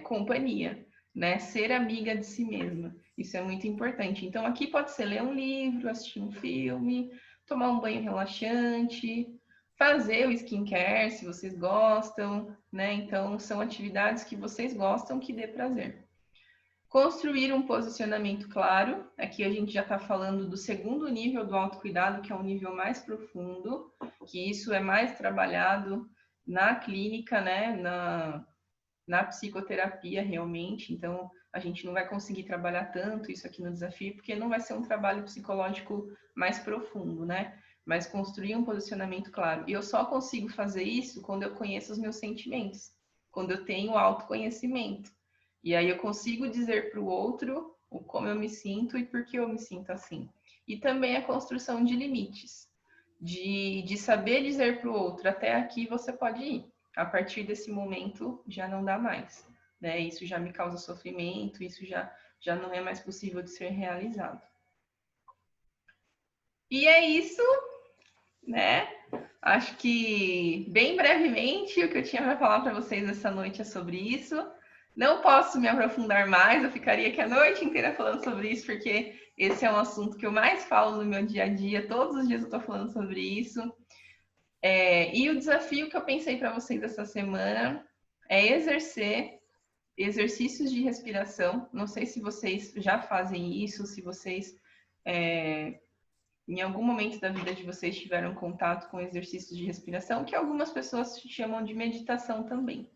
companhia, né? Ser amiga de si mesma. Isso é muito importante. Então, aqui pode ser ler um livro, assistir um filme, tomar um banho relaxante, fazer o skincare, se vocês gostam, né? Então, são atividades que vocês gostam, que dê prazer. Construir um posicionamento claro. Aqui a gente já está falando do segundo nível do autocuidado, que é um nível mais profundo, que isso é mais trabalhado na clínica, né? Na psicoterapia, realmente. Então, a gente não vai conseguir trabalhar tanto isso aqui no desafio, porque não vai ser um trabalho psicológico mais profundo, né? Mas construir um posicionamento claro. E eu só consigo fazer isso quando eu conheço os meus sentimentos, quando eu tenho autoconhecimento. E aí eu consigo dizer para o outro como eu me sinto e por que eu me sinto assim. E também a construção de limites, de saber dizer para o outro, até aqui você pode ir. A partir desse momento já não dá mais, né? Isso já me causa sofrimento, isso já não é mais possível de ser realizado. E é isso, né? Acho que bem brevemente o que eu tinha para falar para vocês essa noite é sobre isso. Não posso me aprofundar mais, eu ficaria aqui a noite inteira falando sobre isso, porque esse é um assunto que eu mais falo no meu dia a dia, todos os dias eu estou falando sobre isso. E o desafio que eu pensei para vocês essa semana é exercer exercícios de respiração. Não sei se vocês já fazem isso, se vocês, em algum momento da vida de vocês, tiveram contato com exercícios de respiração, que algumas pessoas chamam de meditação também.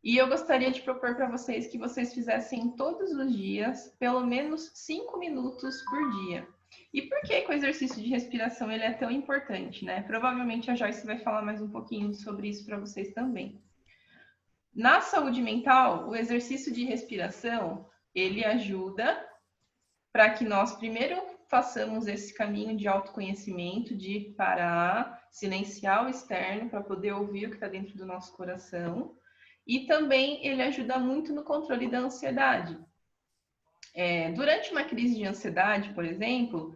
E eu gostaria de propor para vocês que vocês fizessem todos os dias, pelo menos 5 minutos por dia. E por que o exercício de respiração ele é tão importante, né? Provavelmente a Joyce vai falar mais um pouquinho sobre isso para vocês também. Na saúde mental, o exercício de respiração, ele ajuda para que nós primeiro façamos esse caminho de autoconhecimento, de parar, silenciar o externo para poder ouvir o que está dentro do nosso coração. E também ele ajuda muito no controle da ansiedade. Durante uma crise de ansiedade, por exemplo,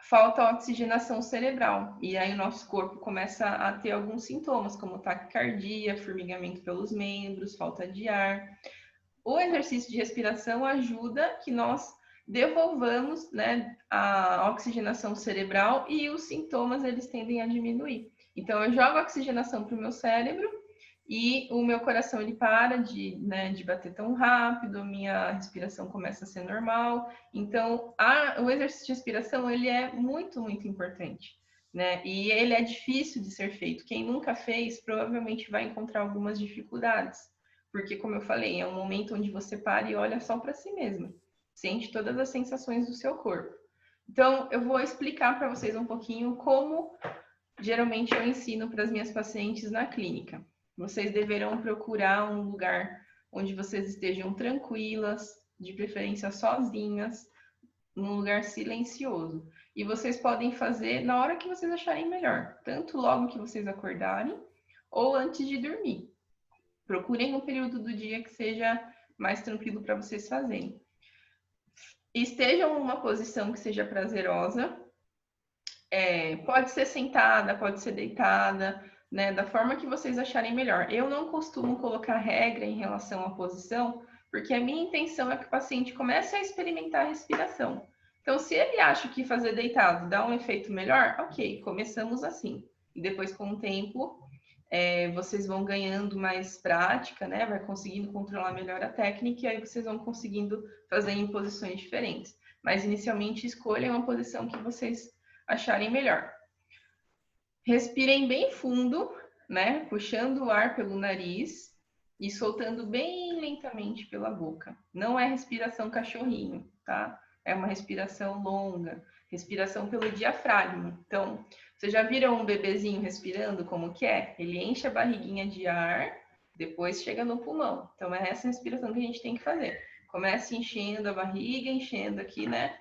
falta oxigenação cerebral. E aí o nosso corpo começa a ter alguns sintomas, como taquicardia, formigamento pelos membros, falta de ar. o exercício de respiração ajuda que nós devolvamos, né, a oxigenação cerebral e os sintomas eles tendem a diminuir. Então, eu jogo a oxigenação para o meu cérebro e o meu coração ele para de bater tão rápido, minha respiração começa a ser normal. Então, o exercício de respiração ele é muito, muito importante, né? E ele é difícil de ser feito. Quem nunca fez provavelmente vai encontrar algumas dificuldades, porque, como eu falei, é um momento onde você para e olha só para si mesma, sente todas as sensações do seu corpo. Então, eu vou explicar para vocês um pouquinho como geralmente eu ensino para as minhas pacientes na clínica. Vocês deverão procurar um lugar onde vocês estejam tranquilas, de preferência sozinhas, num lugar silencioso. E vocês podem fazer na hora que vocês acharem melhor, tanto logo que vocês acordarem ou antes de dormir. Procurem um período do dia que seja mais tranquilo para vocês fazerem. Estejam numa posição que seja prazerosa. Pode ser sentada, pode ser deitada, né, da forma que vocês acharem melhor. Eu não costumo colocar regra em relação à posição, porque a minha intenção é que o paciente comece a experimentar a respiração. Então, se ele acha que fazer deitado dá um efeito melhor, ok, começamos assim. E depois, com o tempo, vocês vão ganhando mais prática, né, vai conseguindo controlar melhor a técnica, e aí vocês vão conseguindo fazer em posições diferentes. Mas, inicialmente, escolham uma posição que vocês acharem melhor. Respirem bem fundo, né? Puxando o ar pelo nariz e soltando bem lentamente pela boca. Não é respiração cachorrinho, tá? É uma respiração longa, respiração pelo diafragma. Então, vocês já viram um bebezinho respirando como que é? Ele enche a barriguinha de ar, depois chega no pulmão. Então, é essa respiração que a gente tem que fazer. Começa enchendo a barriga, enchendo aqui, né?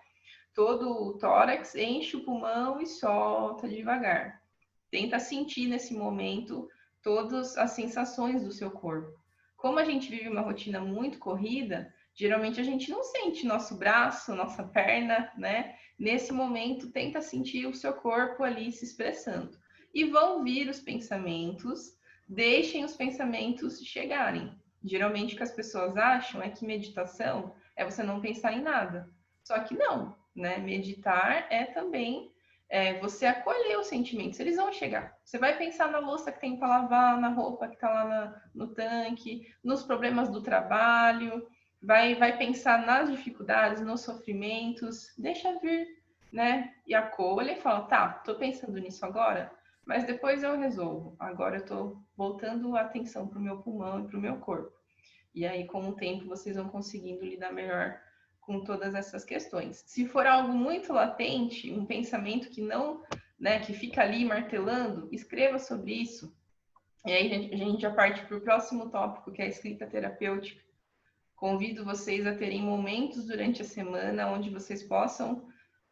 Todo o tórax, enche o pulmão e solta devagar. Tenta sentir nesse momento todas as sensações do seu corpo. Como a gente vive uma rotina muito corrida, geralmente a gente não sente nosso braço, nossa perna, né? Nesse momento, tenta sentir o seu corpo ali se expressando. E vão vir os pensamentos, deixem os pensamentos chegarem. Geralmente o que as pessoas acham é que meditação é você não pensar em nada. Só que não, né? Meditar é também você acolher os sentimentos, eles vão chegar. Você vai pensar na louça que tem para lavar, na roupa que está lá no tanque, nos problemas do trabalho, vai pensar nas dificuldades, nos sofrimentos, deixa vir, né? E acolha e fala, tá, tô pensando nisso agora, mas depois eu resolvo. Agora eu tô voltando a atenção para o meu pulmão e para o meu corpo. E aí, com o tempo, vocês vão conseguindo lidar melhor com todas essas questões. Se for algo muito latente, um pensamento que não, né, que fica ali martelando, escreva sobre isso. E aí a gente já parte para o próximo tópico, que é a escrita terapêutica. Convido vocês a terem momentos durante a semana onde vocês possam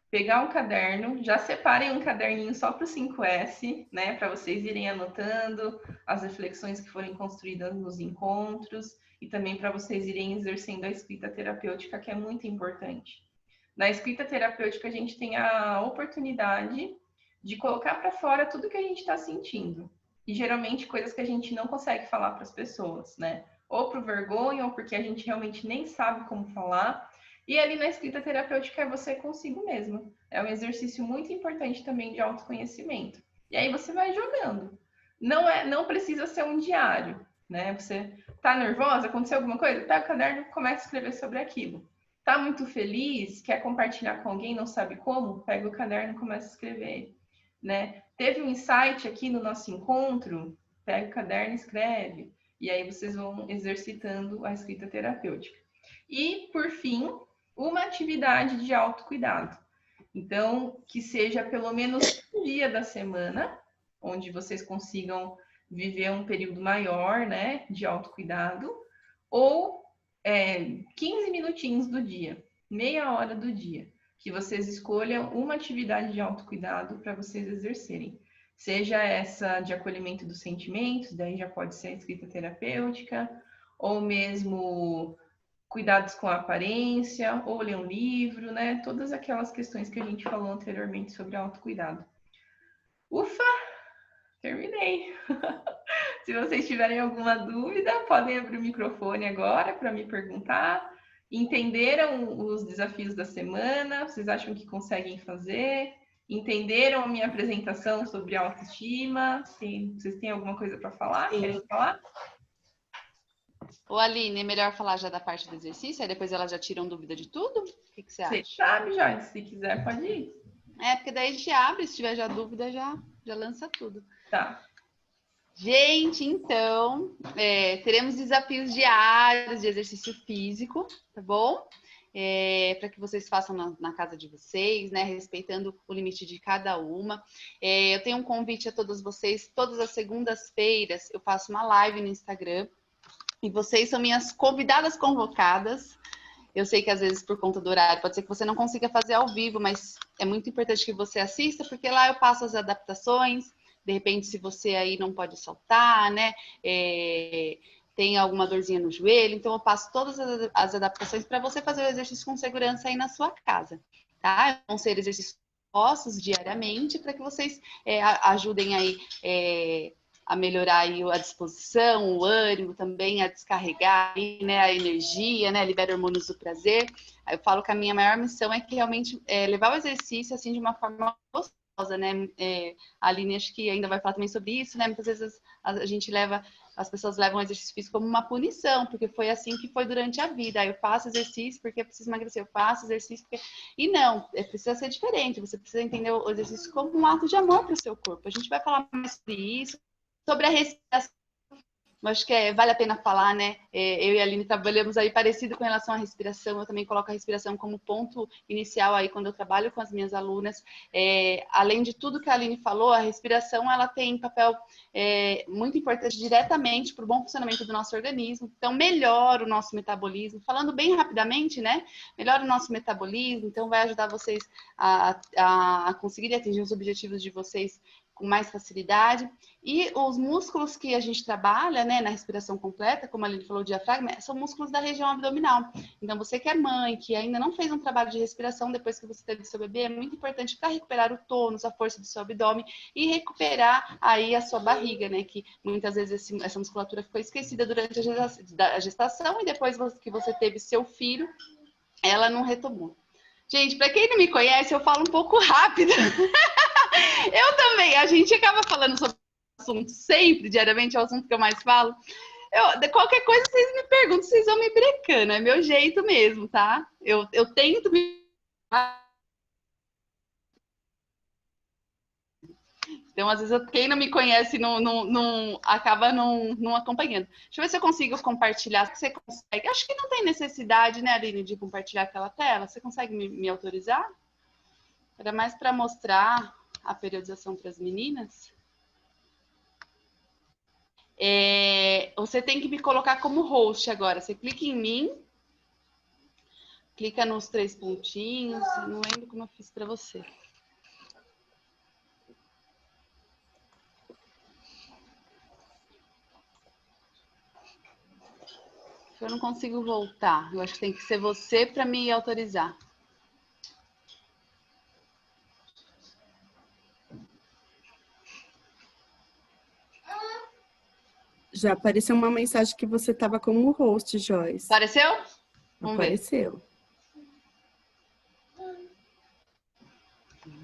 pegar um caderno, já separem um caderninho só para o 5S, né, para vocês irem anotando as reflexões que forem construídas nos encontros, e também para vocês irem exercendo a escrita terapêutica, que é muito importante. Na escrita terapêutica, a gente tem a oportunidade de colocar para fora tudo que a gente está sentindo. E geralmente coisas que a gente não consegue falar para as pessoas, né? Ou por vergonha, ou porque a gente realmente nem sabe como falar. E ali na escrita terapêutica é você consigo mesmo. É um exercício muito importante também de autoconhecimento. E aí você vai jogando. Não precisa ser um diário, né? Você tá nervosa, aconteceu alguma coisa? Pega o caderno e começa a escrever sobre aquilo. Tá muito feliz, quer compartilhar com alguém, não sabe como? Pega o caderno e começa a escrever, né? Teve um insight aqui no nosso encontro? Pega o caderno e escreve. E aí vocês vão exercitando a escrita terapêutica. E, por fim, uma atividade de autocuidado. Então, que seja pelo menos um dia da semana, onde vocês consigam viver um período maior, né, de autocuidado, ou 15 minutinhos do dia, meia hora do dia, que vocês escolham uma atividade de autocuidado para vocês exercerem. Seja essa de acolhimento dos sentimentos, daí já pode ser a escrita terapêutica, ou mesmo cuidados com a aparência, ou ler um livro, né? Todas aquelas questões que a gente falou anteriormente sobre autocuidado. Ufa! Terminei! Se vocês tiverem alguma dúvida, podem abrir o microfone agora para me perguntar. Entenderam os desafios da semana? Vocês acham que conseguem fazer? Entenderam a minha apresentação sobre autoestima? Vocês têm alguma coisa para falar? Sim. Querem falar? Ô, Aline, é melhor falar já da parte do exercício, aí depois elas já tiram dúvida de tudo? O que você Você acha? sabe, Joyce, se quiser pode ir. Porque daí a gente abre, se tiver já dúvida, já lança tudo. Tá. Gente, então, teremos desafios diários de exercício físico, tá bom? Para que vocês façam na casa de vocês, né? Respeitando o limite de cada uma. Eu tenho um convite a todos vocês, todas as segundas-feiras eu faço uma live no Instagram e vocês são minhas convidadas convocadas. Eu sei que às vezes por conta do horário pode ser que você não consiga fazer ao vivo, mas é muito importante que você assista, porque lá eu passo as adaptações. De repente, se você aí não pode soltar, né? Tem alguma dorzinha no joelho, então eu passo todas as adaptações para você fazer o exercício com segurança aí na sua casa, tá? Vão ser exercícios postos diariamente para que vocês ajudem aí a melhorar aí a disposição, o ânimo também, a descarregar aí, né, a energia, né? Libera hormônios do prazer. Aí eu falo que a minha maior missão é que realmente levar o exercício assim de uma forma gostosa, né? A Aline acho que ainda vai falar também sobre isso, né? Muitas vezes as pessoas levam o exercício físico como uma punição, porque foi assim que foi durante a vida. Aí eu faço exercício porque eu preciso emagrecer, eu faço exercício porque... E não, precisa ser diferente, você precisa entender o exercício como um ato de amor para o seu corpo. A gente vai falar mais sobre isso, sobre a respiração. Acho que vale a pena falar, né? Eu e a Aline trabalhamos aí parecido com relação à respiração. Eu também coloco a respiração como ponto inicial aí quando eu trabalho com as minhas alunas. Além de tudo que a Aline falou, a respiração ela tem papel muito importante diretamente para o bom funcionamento do nosso organismo. Então, melhora o nosso metabolismo. Falando bem rapidamente, né? Melhora o nosso metabolismo. Então, vai ajudar vocês a conseguirem atingir os objetivos de vocês com mais facilidade. E os músculos que a gente trabalha, né, na respiração completa, como a Aline falou, o diafragma, são músculos da região abdominal. Então, você que é mãe, que ainda não fez um trabalho de respiração depois que você teve seu bebê, é muito importante para recuperar o tônus, a força do seu abdômen e recuperar aí a sua barriga, né, que muitas vezes essa musculatura ficou esquecida durante a gestação e depois que você teve seu filho, ela não retomou. Gente, para quem não me conhece, eu falo um pouco rápido. Eu também, a gente acaba falando sobre o assunto sempre, diariamente, é o assunto que eu mais falo. Qualquer coisa vocês me perguntam, vocês vão me brecando, é meu jeito mesmo, tá? Eu tento me... Então, às vezes, quem não me conhece acaba não acompanhando. Deixa eu ver se eu consigo compartilhar. Você consegue? Acho que não tem necessidade, né, Aline, de compartilhar aquela tela. Você consegue me autorizar? Era mais para mostrar a periodização para as meninas. Você tem que me colocar como host agora. Você clica em mim, clica nos 3 pontinhos. Não lembro como eu fiz para você. Eu não consigo voltar. Eu acho que tem que ser você para me autorizar. Já apareceu uma mensagem que você estava como host, Joyce. Apareceu? Vamos Apareceu. ver.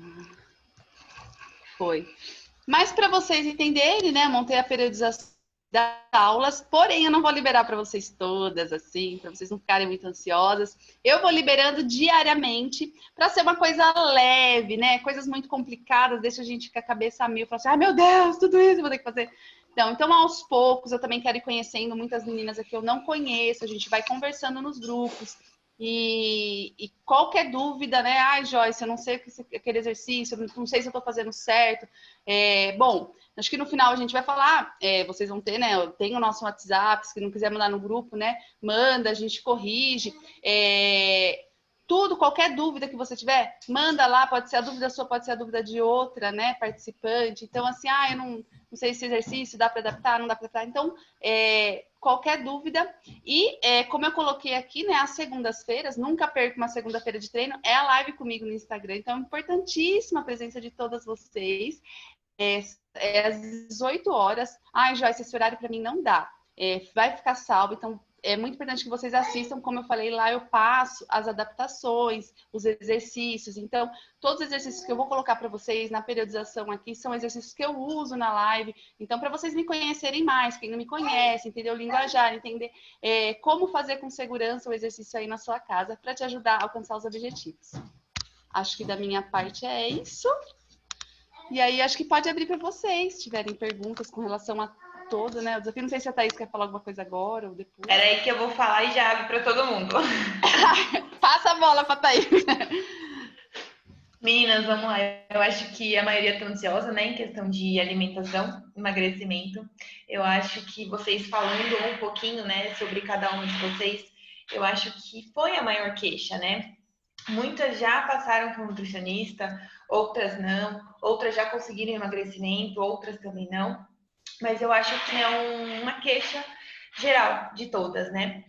Foi. Mas para vocês entenderem, né? Montei a periodização das aulas, porém eu não vou liberar para vocês todas assim, para vocês não ficarem muito ansiosas. Eu vou liberando diariamente para ser uma coisa leve, né? Coisas muito complicadas, deixa a gente com a cabeça a mil, fala assim, ai meu Deus, tudo isso eu vou ter que fazer. Então, aos poucos, eu também quero ir conhecendo muitas meninas aqui que eu não conheço, a gente vai conversando nos grupos. E qualquer dúvida, né? Ai, Joyce, eu não sei aquele exercício, eu não sei se eu tô fazendo certo. Bom, acho que no final a gente vai falar, vocês vão ter, né? Tem o nosso WhatsApp, se não quiser mandar no grupo, né? Manda, a gente corrige. Tudo, qualquer dúvida que você tiver, manda lá, pode ser a dúvida sua, pode ser a dúvida de outra, né, participante. Então, assim, eu não sei se exercício dá para adaptar, não dá para adaptar. Então, qualquer dúvida. E, como eu coloquei aqui, né, às segundas-feiras, nunca perco uma segunda-feira de treino, é a live comigo no Instagram. Então, é importantíssima a presença de todas vocês. às 18 horas. Ai, Joyce, esse horário para mim não dá. Vai ficar salvo, então é muito importante que vocês assistam. Como eu falei lá, eu passo as adaptações, os exercícios. Então, todos os exercícios que eu vou colocar para vocês na periodização aqui são exercícios que eu uso na live. Então, para vocês me conhecerem mais, quem não me conhece, entender o linguajar, entender como fazer com segurança o exercício aí na sua casa, para te ajudar a alcançar os objetivos. Acho que da minha parte é isso. E aí, acho que pode abrir para vocês, se tiverem perguntas com relação a todo, né? O desafio, não sei se a Thaís quer falar alguma coisa agora ou depois. Espera aí que eu vou falar e já abre para todo mundo. Passa a bola para a Thaís. Meninas, vamos lá. Eu acho que a maioria está ansiosa, né, em questão de alimentação, emagrecimento. Eu acho que vocês falando um pouquinho, né, sobre cada uma de vocês, eu acho que foi a maior queixa, né? Muitas já passaram por nutricionista, outras não, outras já conseguiram emagrecimento, outras também não. Mas eu acho que é uma queixa geral de todas, né?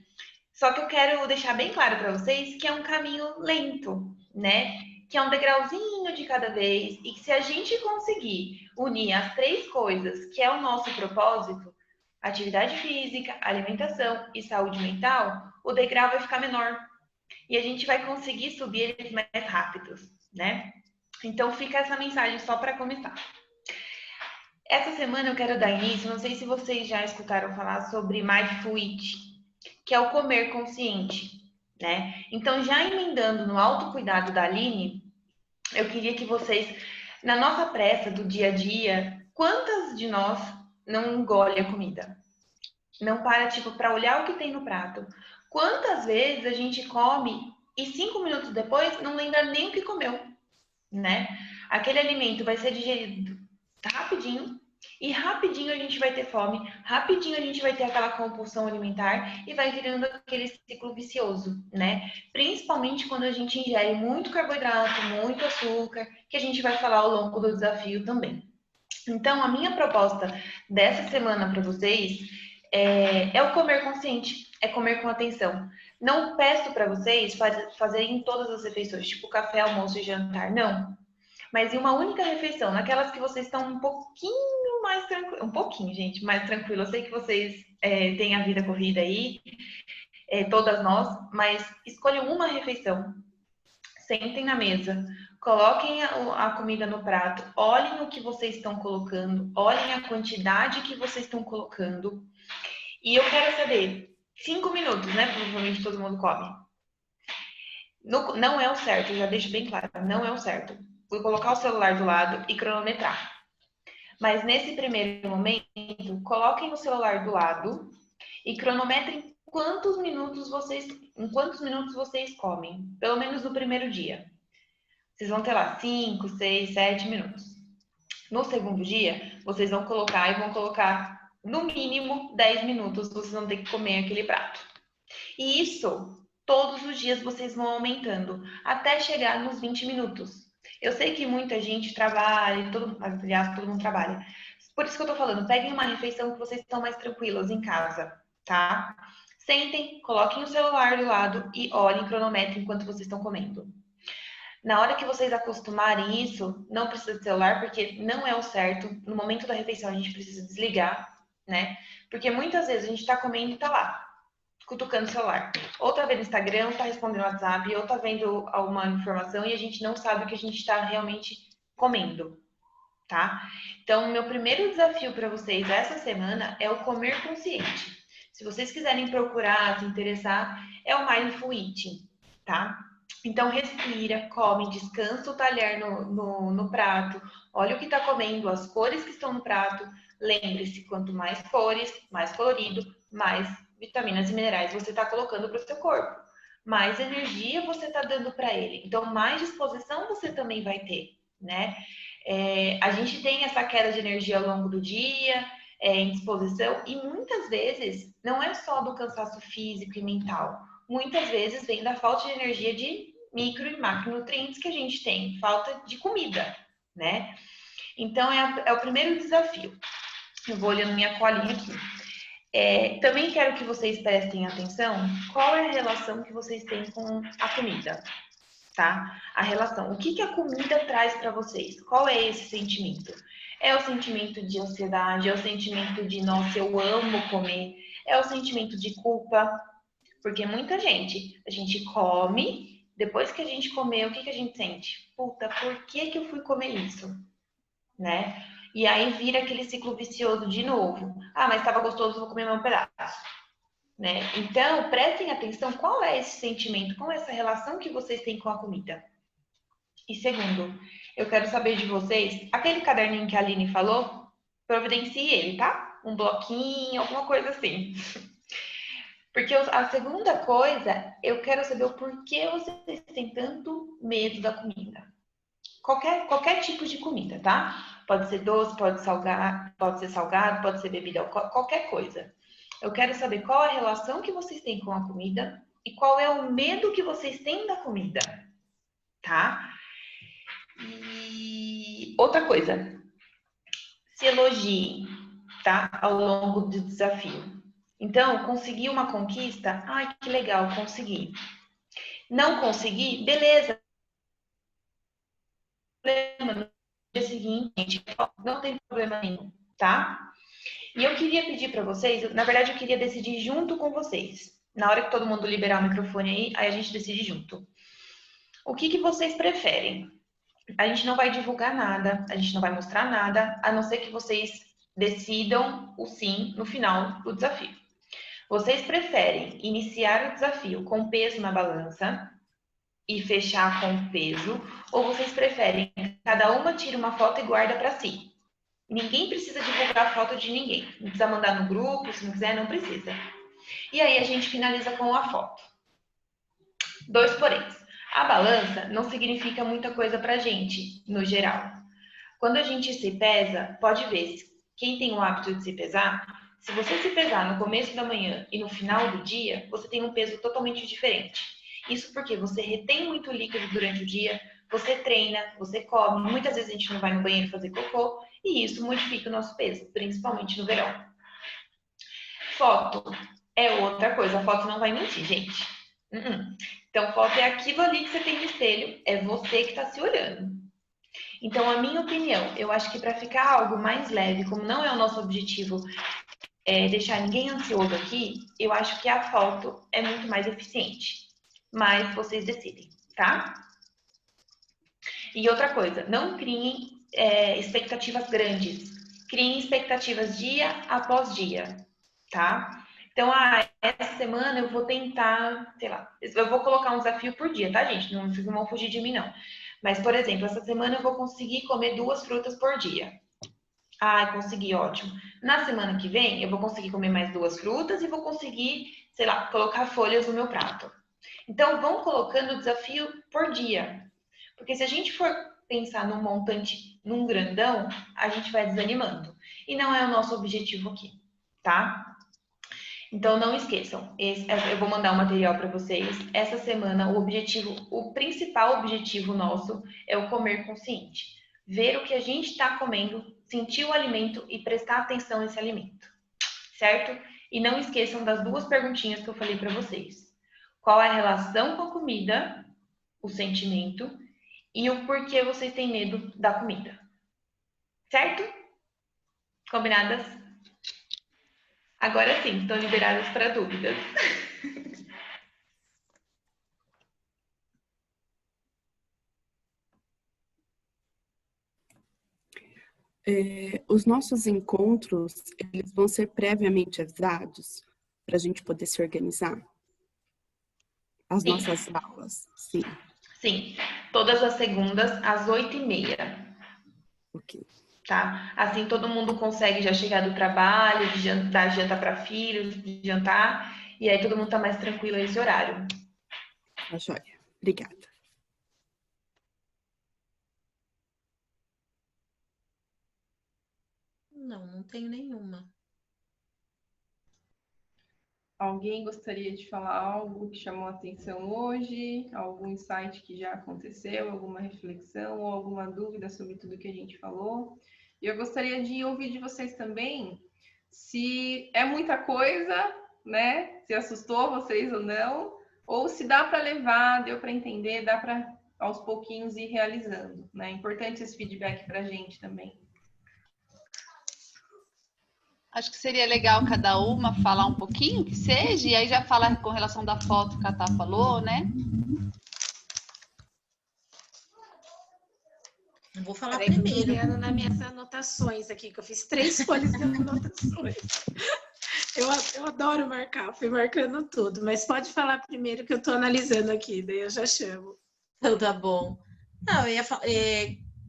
Só que eu quero deixar bem claro para vocês que é um caminho lento, né? Que é um degrauzinho de cada vez, e que se a gente conseguir unir as 3 coisas, que é o nosso propósito, atividade física, alimentação e saúde mental, o degrau vai ficar menor. E a gente vai conseguir subir eles mais rápidos, né? Então fica essa mensagem só para começar. Essa semana eu quero dar início, não sei se vocês já escutaram falar sobre Mindful Eating, que é o comer consciente, né? Então, já emendando no autocuidado da Aline, eu queria que vocês, na nossa pressa do dia a dia, quantas de nós não engole a comida? Não para, tipo, para olhar o que tem no prato. Quantas vezes a gente come e 5 minutos depois não lembra nem o que comeu, né? Aquele alimento vai ser digerido rapidinho, e rapidinho a gente vai ter fome, rapidinho a gente vai ter aquela compulsão alimentar e vai virando aquele ciclo vicioso, né? Principalmente quando a gente ingere muito carboidrato, muito açúcar, que a gente vai falar ao longo do desafio também. Então, a minha proposta dessa semana para vocês é o comer consciente, é comer com atenção. Não peço para vocês fazerem todas as refeições, tipo café, almoço e jantar, não. Mas em uma única refeição, naquelas que vocês estão um pouquinho mais tranquilos, um pouquinho, gente, mais tranquilo. Eu sei que vocês têm a vida corrida aí, todas nós, mas escolham uma refeição. Sentem na mesa, coloquem a comida no prato, olhem o que vocês estão colocando, olhem a quantidade que vocês estão colocando. E eu quero saber, 5 minutos, né? Provavelmente todo mundo come. Não é o certo, eu já deixo bem claro, não é o certo. Vou colocar o celular do lado e cronometrar. Mas nesse primeiro momento, coloquem o celular do lado e cronometrem em quantos minutos vocês comem, pelo menos no primeiro dia. Vocês vão ter lá 5, 6, 7 minutos. No segundo dia, vocês vão colocar no mínimo 10 minutos, vocês vão ter que comer aquele prato. E isso, todos os dias vocês vão aumentando, até chegar nos 20 minutos. Eu sei que muita gente trabalha, aliás, todo mundo trabalha. Por isso que eu tô falando, peguem uma refeição que vocês estão mais tranquilos em casa, tá? Sentem, coloquem o celular do lado e olhem o cronômetro enquanto vocês estão comendo. Na hora que vocês acostumarem isso, não precisa de celular, porque não é o certo. No momento da refeição, a gente precisa desligar, né? Porque muitas vezes a gente tá comendo e tá lá, cutucando o celular. Ou tá vendo Instagram, ou tá respondendo WhatsApp, ou tá vendo alguma informação e a gente não sabe o que a gente tá realmente comendo, tá? Então, meu primeiro desafio para vocês essa semana é o comer consciente. Se vocês quiserem procurar, se interessar, é o Mindful Eating, tá? Então, respira, come, descansa o talher no prato, olha o que tá comendo, as cores que estão no prato. Lembre-se, quanto mais cores, mais colorido, mais vitaminas e minerais você está colocando para o seu corpo, mais energia você está dando para ele. Então, mais disposição você também vai ter, né? A gente tem essa queda de energia ao longo do dia, indisposição, e muitas vezes não é só do cansaço físico e mental. Muitas vezes vem da falta de energia de micro e macronutrientes que a gente tem, falta de comida, né? Então, é o primeiro desafio. Eu vou olhando minha colinha aqui. Também quero que vocês prestem atenção qual é a relação que vocês têm com a comida, tá? A relação. O que a comida traz para vocês? Qual é esse sentimento? É o sentimento de ansiedade, é o sentimento de, nossa, eu amo comer, é o sentimento de culpa, porque muita gente, a gente come, depois que a gente comeu, o que que a gente sente? Puta, por que que eu fui comer isso? Né? E aí vira aquele ciclo vicioso de novo. Ah, mas estava gostoso, vou comer mais um pedaço. Né? Então, prestem atenção qual é esse sentimento, qual é essa relação que vocês têm com a comida. E segundo, eu quero saber de vocês, aquele caderninho que a Aline falou, providencie ele, tá? Um bloquinho, alguma coisa assim. Porque a segunda coisa, eu quero saber o porquê vocês têm tanto medo da comida. Qualquer tipo de comida, tá? Pode ser doce, pode ser salgado, pode ser bebida, qualquer coisa. Eu quero saber qual é a relação que vocês têm com a comida e qual é o medo que vocês têm da comida, tá? E outra coisa, se elogiem, tá? Ao longo do desafio. Então, consegui uma conquista? Ai, que legal, consegui. Não consegui? Beleza. No dia seguinte, não tem problema nenhum, tá? E eu queria pedir para vocês, na verdade eu queria decidir junto com vocês. Na hora que todo mundo liberar o microfone aí a gente decide junto. O que vocês preferem? A gente não vai divulgar nada, a gente não vai mostrar nada, a não ser que vocês decidam o sim no final do desafio. Vocês preferem iniciar o desafio com peso na balança e fechar com peso, ou vocês preferem que cada uma tire uma foto e guarda para si? Ninguém precisa divulgar a foto de ninguém. Não precisa mandar no grupo, se não quiser, não precisa. E aí a gente finaliza com a foto. 2 poréns. A balança não significa muita coisa pra gente, no geral. Quando a gente se pesa, pode ver, quem tem o hábito de se pesar, se você se pesar no começo da manhã e no final do dia, você tem um peso totalmente diferente. Isso porque você retém muito líquido durante o dia, você treina, você come, muitas vezes a gente não vai no banheiro fazer cocô, e isso modifica o nosso peso, principalmente no verão. Foto é outra coisa, a foto não vai mentir, gente. Então, foto é aquilo ali que você tem no espelho, é você que está se olhando. Então, a minha opinião, eu acho que para ficar algo mais leve, como não é o nosso objetivo deixar ninguém ansioso aqui, eu acho que a foto é muito mais eficiente. Mas vocês decidem, tá? E outra coisa, não criem expectativas grandes. Criem expectativas dia após dia, tá? Então, essa semana eu vou tentar, sei lá, eu vou colocar um desafio por dia, tá, gente? Não vão fugir de mim, não. Mas, por exemplo, essa semana eu vou conseguir comer 2 frutas por dia. Consegui, ótimo. Na semana que vem, eu vou conseguir comer mais 2 frutas e vou conseguir, sei lá, colocar folhas no meu prato. Então, vão colocando o desafio por dia. Porque se a gente for pensar num montante, num grandão, a gente vai desanimando. E não é o nosso objetivo aqui, tá? Então, não esqueçam, eu vou mandar um material para vocês. Essa semana, o principal objetivo nosso é o comer consciente. Ver o que a gente está comendo, sentir o alimento e prestar atenção nesse alimento, certo? E não esqueçam das 2 perguntinhas que eu falei para vocês. Qual é a relação com a comida, o sentimento, e o porquê vocês têm medo da comida, certo? Combinadas? Agora sim, estão liberadas para dúvidas. Os nossos encontros, eles vão ser previamente avisados para a gente poder se organizar? As nossas aulas, sim. Sim, todas as segundas às 8h30. Ok. Tá? Assim todo mundo consegue já chegar do trabalho, dar janta para filhos, jantar, e aí todo mundo tá mais tranquilo nesse horário. Tá joia. Obrigada. Não tenho nenhuma. Alguém gostaria de falar algo que chamou a atenção hoje? Algum insight que já aconteceu? Alguma reflexão ou alguma dúvida sobre tudo que a gente falou? E eu gostaria de ouvir de vocês também se é muita coisa, né? Se assustou vocês ou não, ou se dá para levar, deu para entender, dá para aos pouquinhos ir realizando, né? É importante esse feedback para a gente também. Acho que seria legal cada uma falar um pouquinho, que seja, e aí já fala com relação da foto que a Tá falou, né? Eu vou falar Peraí, que eu tô primeiro. olhando nas minhas anotações aqui, que eu fiz 3 folhas de anotações. Eu adoro marcar, fui marcando tudo, mas pode falar primeiro que eu tô analisando aqui, daí eu já chamo. Então tá bom. Não, eu ia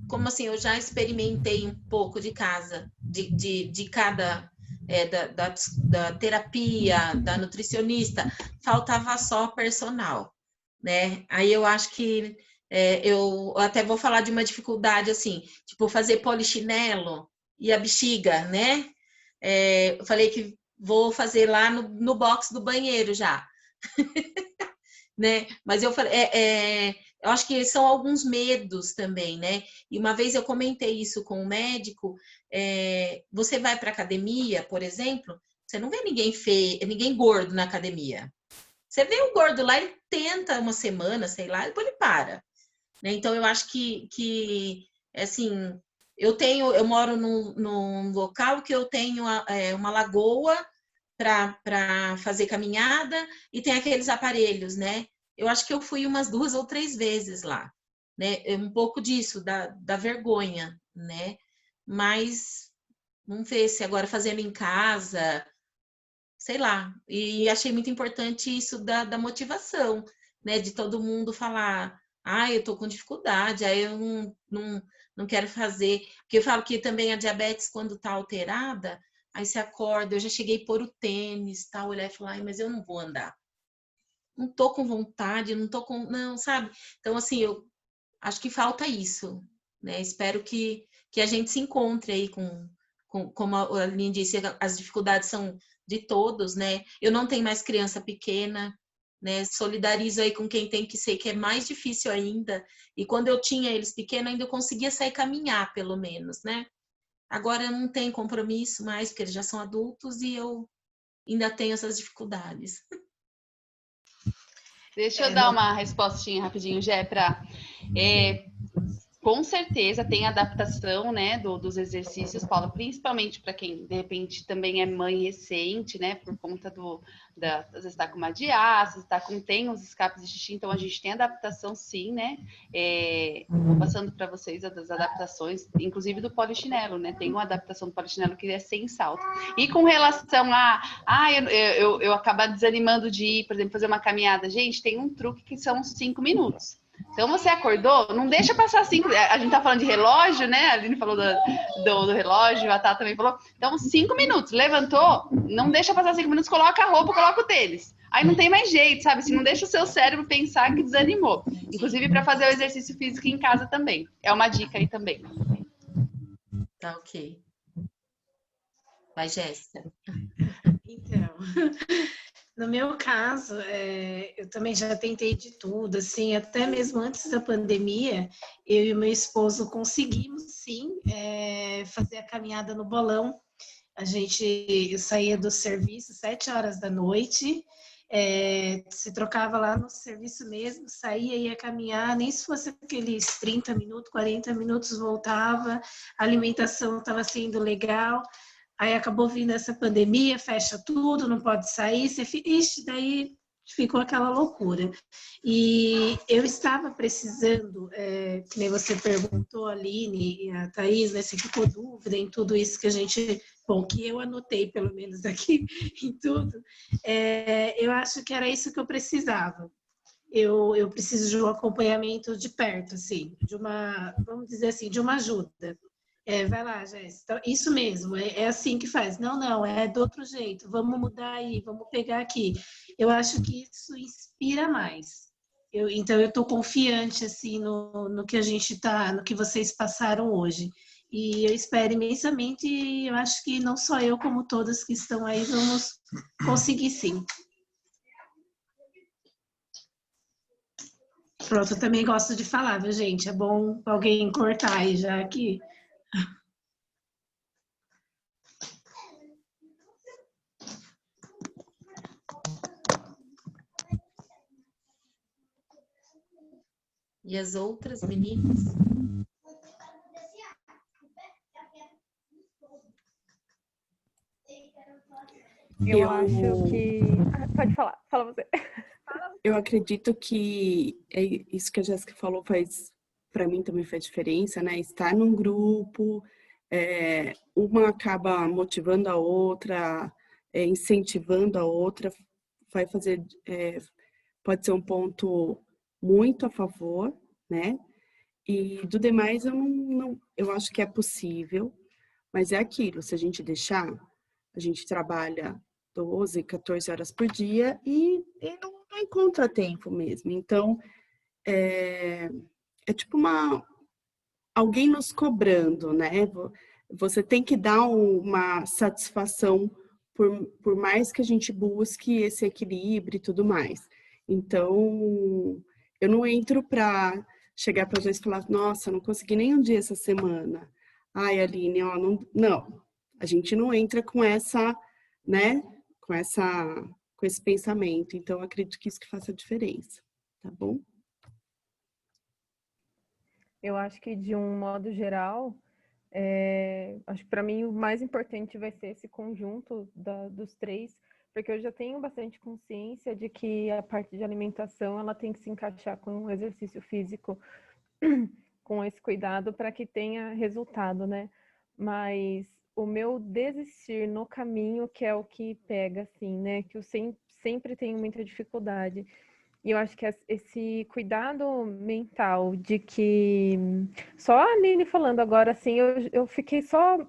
como assim, eu já experimentei um pouco de casa, de cada, da terapia, da nutricionista, faltava só personal, né? Aí eu acho que eu até vou falar de uma dificuldade, assim, tipo, fazer polichinelo e a bexiga, né? Eu falei que vou fazer lá no box do banheiro já. Né? Mas eu falei, eu acho que são alguns medos também, né? E uma vez eu comentei isso com um médico, você vai para academia, por exemplo, você não vê ninguém feio, ninguém gordo na academia. Você vê o gordo lá, ele tenta uma semana, sei lá, depois ele para. Né? Então eu acho que assim, eu moro num local que eu tenho uma lagoa para fazer caminhada e tem aqueles aparelhos, né? Eu acho que eu fui umas 2 ou 3 vezes lá, né? Um pouco disso, da vergonha, né? Mas vamos ver se agora fazendo em casa, sei lá. E achei muito importante isso da motivação, né? De todo mundo falar, eu tô com dificuldade, aí eu não quero fazer. Porque eu falo que também a diabetes, quando tá alterada, aí você acorda, eu já cheguei a pôr o tênis, tá? Olhar e falar, mas eu não vou andar. Não tô com vontade, não tô com... Não, sabe? Então, assim, eu acho que falta isso, né? Espero que a gente se encontre aí como a Aline disse, as dificuldades são de todos, né? Eu não tenho mais criança pequena, né? Solidarizo aí com quem tem, que sei que é mais difícil ainda. E quando eu tinha eles pequenos, ainda eu conseguia sair caminhar, pelo menos, né? Agora eu não tenho compromisso mais, porque eles já são adultos e eu ainda tenho essas dificuldades. Deixa eu dar uma respostinha rapidinho, Jé, para... com certeza tem adaptação, né, dos exercícios, Paula, principalmente para quem, de repente, também é mãe recente, né, por conta às vezes está com uma diástase, tem os escapes de xixi, então a gente tem adaptação sim, né, vou passando para vocês as adaptações, inclusive do polichinelo, né, tem uma adaptação do polichinelo que é sem salto. E com relação eu acabar desanimando de ir, por exemplo, fazer uma caminhada, gente, tem um truque que são 5 minutos. Então, você acordou, não deixa passar 5... A gente tá falando de relógio, né? A Aline falou do relógio, a Tata também falou. Então, 5 minutos. Levantou, não deixa passar 5 minutos, coloca a roupa, coloca o tênis. Aí não tem mais jeito, sabe? Assim, não deixa o seu cérebro pensar que desanimou. Inclusive, para fazer o exercício físico em casa também. É uma dica aí também. Tá, ok. Vai, Jéssica. Então... No meu caso, eu também já tentei de tudo, assim, até mesmo antes da pandemia, eu e o meu esposo conseguimos, sim, fazer a caminhada no bolão. Eu saía do serviço 7 horas da noite, se trocava lá no serviço mesmo, saía, ia caminhar, nem se fosse aqueles 30 minutos, 40 minutos, voltava, a alimentação estava sendo legal. Aí acabou vindo essa pandemia, fecha tudo, não pode sair, daí ficou aquela loucura. E eu estava precisando, que nem você perguntou, Aline e a Thaís, né, se ficou dúvida em tudo isso que a gente, que eu anotei pelo menos aqui em tudo, eu acho que era isso que eu precisava. Eu preciso de um acompanhamento de perto, assim, vamos dizer assim, de uma ajuda. Vai lá, Jéssica. Então, isso mesmo, é assim que faz. Não, é do outro jeito. Vamos mudar aí, vamos pegar aqui. Eu acho que isso inspira mais. Então, eu estou confiante assim no que a gente está, no que vocês passaram hoje. E eu espero imensamente, e eu acho que não só eu, como todas que estão aí, vamos conseguir sim. Pronto, eu também gosto de falar, viu, gente? É bom alguém cortar aí já aqui. E as outras meninas? Eu acho que... pode falar, fala você. Eu acredito que é isso que a Jéssica falou para mim também faz diferença, né? Estar num grupo, uma acaba motivando a outra, incentivando a outra, vai fazer, pode ser um ponto muito a favor, né? E do demais eu acho que é possível, mas é aquilo, se a gente deixar, a gente trabalha 12, 14 horas por dia e não encontra tempo mesmo. Então, é tipo alguém nos cobrando, né? Você tem que dar uma satisfação por mais que a gente busque esse equilíbrio e tudo mais. Então, eu não entro para chegar para vocês e falar, nossa, não consegui nem um dia essa semana. Ai, Aline, ó, não. A gente não entra com essa, né? Com esse pensamento. Então, eu acredito que isso que faça a diferença, tá bom? Eu acho que, de um modo geral, acho que para mim o mais importante vai ser esse conjunto dos três, porque eu já tenho bastante consciência de que a parte de alimentação ela tem que se encaixar com o exercício físico, com esse cuidado para que tenha resultado, né? Mas o meu desistir no caminho que é o que pega, assim, né? Que eu sempre tenho muita dificuldade. E eu acho que esse cuidado mental de que... Só a Aline falando agora, assim, eu fiquei só...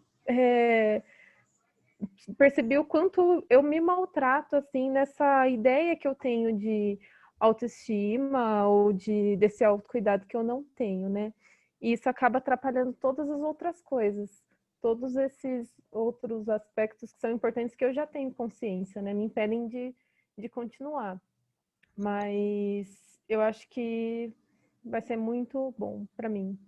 percebi o quanto eu me maltrato, assim, nessa ideia que eu tenho de autoestima ou desse autocuidado que eu não tenho, né? E isso acaba atrapalhando todas as outras coisas. Todos esses outros aspectos que são importantes que eu já tenho consciência, né? Me impedem de continuar. Mas eu acho que vai ser muito bom para mim.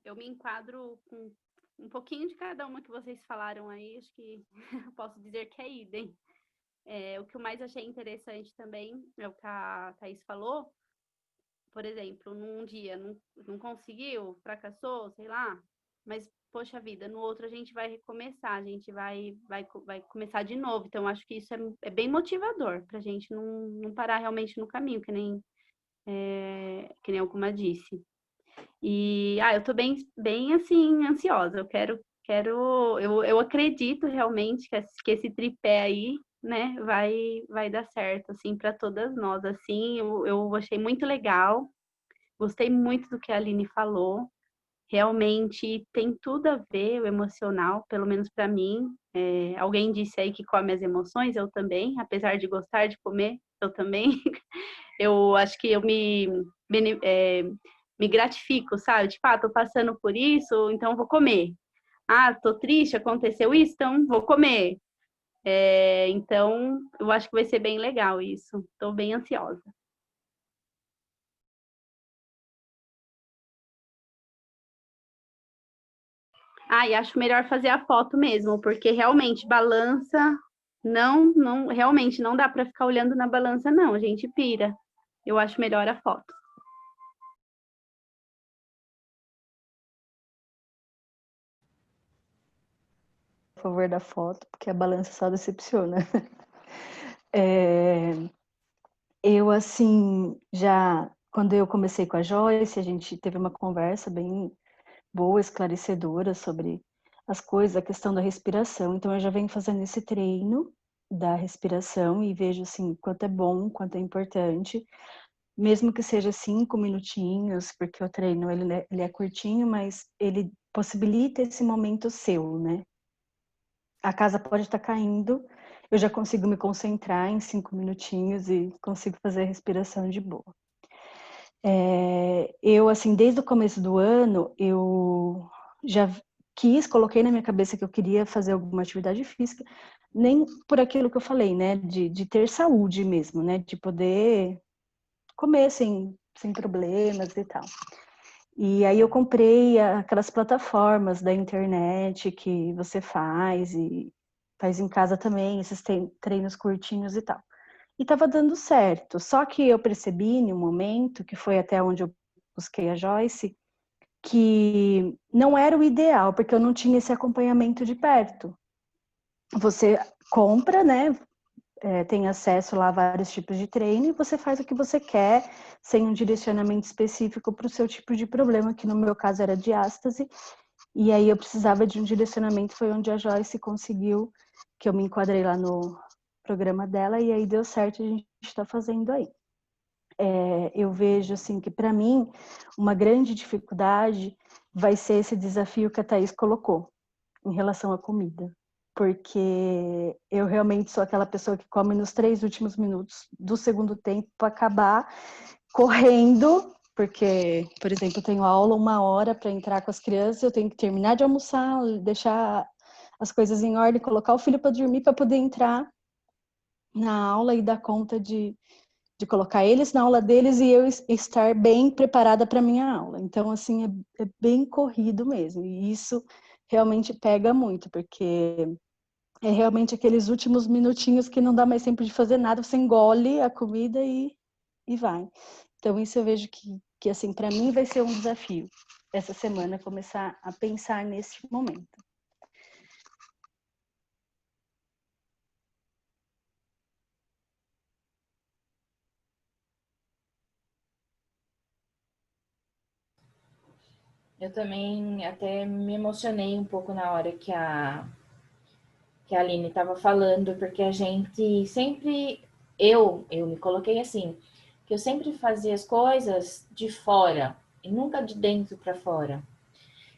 Eu me enquadro com um pouquinho de cada uma que vocês falaram aí, acho que eu posso dizer que é idem. O que eu mais achei interessante também é o que a Thaís falou. Por exemplo, num dia não conseguiu, fracassou, sei lá, mas, poxa vida, no outro a gente vai recomeçar, a gente vai começar de novo. Então, acho que isso é bem motivador para a gente não parar realmente no caminho, que nem alguma disse. E eu tô bem assim, ansiosa. Eu acredito realmente que esse tripé aí, né, vai dar certo, assim, para todas nós. Assim, eu achei muito legal, gostei muito do que a Aline falou. Realmente tem tudo a ver o emocional, pelo menos para mim. Alguém disse aí que come as emoções, eu também, apesar de gostar de comer, eu também. Eu acho que eu me gratifico, sabe? Tipo, tô passando por isso, então vou comer. Tô triste, aconteceu isso, então vou comer. Então, eu acho que vai ser bem legal isso. Tô bem ansiosa. E acho melhor fazer a foto mesmo, porque realmente balança, realmente não dá para ficar olhando na balança, não, a gente pira. Eu acho melhor a foto. A favor da foto, porque a balança só decepciona. Eu, assim, quando eu comecei com a Joyce, a gente teve uma conversa bem boa, esclarecedora sobre as coisas, a questão da respiração. Então, eu já venho fazendo esse treino da respiração e vejo, assim, quanto é bom, quanto é importante, mesmo que seja 5 minutinhos, porque o treino, ele é curtinho, mas ele possibilita esse momento seu, né? A casa pode estar caindo, eu já consigo me concentrar em 5 minutinhos e consigo fazer a respiração de boa. Eu, assim, desde o começo do ano, eu já coloquei na minha cabeça que eu queria fazer alguma atividade física, nem por aquilo que eu falei, né, de ter saúde mesmo, né, de poder comer sem problemas e tal. E aí eu comprei aquelas plataformas da internet que você faz e faz em casa também, esses treinos curtinhos e tal. E estava dando certo. Só que eu percebi, no momento, que foi até onde eu busquei a Joyce, que não era o ideal, porque eu não tinha esse acompanhamento de perto. Você compra, né? Tem acesso lá a vários tipos de treino e você faz o que você quer, sem um direcionamento específico para o seu tipo de problema, que no meu caso era diástase, e aí eu precisava de um direcionamento, foi onde a Joyce conseguiu, que eu me enquadrei lá no programa dela, e aí deu certo, a gente está fazendo aí. Eu vejo assim que para mim uma grande dificuldade vai ser esse desafio que a Thaís colocou em relação à comida, porque eu realmente sou aquela pessoa que come nos 3 últimos minutos do segundo tempo para acabar correndo, porque, por exemplo, eu tenho aula 1 hora para entrar com as crianças, eu tenho que terminar de almoçar, deixar as coisas em ordem, colocar o filho para dormir para poder entrar na aula e dar conta de colocar eles na aula deles e eu estar bem preparada para minha aula. Então, assim, é bem corrido mesmo. E isso realmente pega muito, porque é realmente aqueles últimos minutinhos que não dá mais tempo de fazer nada, você engole a comida e vai. Então, isso eu vejo que assim, para mim vai ser um desafio essa semana, começar a pensar nesse momento. Eu também até me emocionei um pouco na hora que a Aline estava falando, porque a gente sempre, eu me coloquei assim, que eu sempre fazia as coisas de fora e nunca de dentro para fora.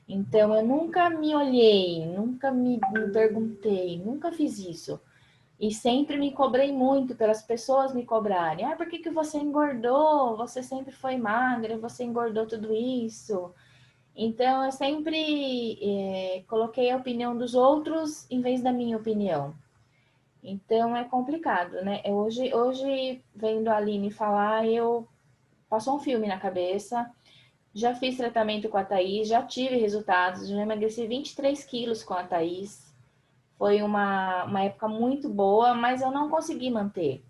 Então eu nunca me olhei, nunca me perguntei, nunca fiz isso. E sempre me cobrei muito pelas pessoas me cobrarem. Ah, por que você engordou? Você sempre foi magra, você engordou tudo isso. Então, eu sempre coloquei a opinião dos outros em vez da minha opinião. Então, é complicado, né? Hoje vendo a Aline falar, passou um filme na cabeça. Já fiz tratamento com a Thaís, já tive resultados. Já emagreci 23 quilos com a Thaís. Foi uma época muito boa, mas eu não consegui manter.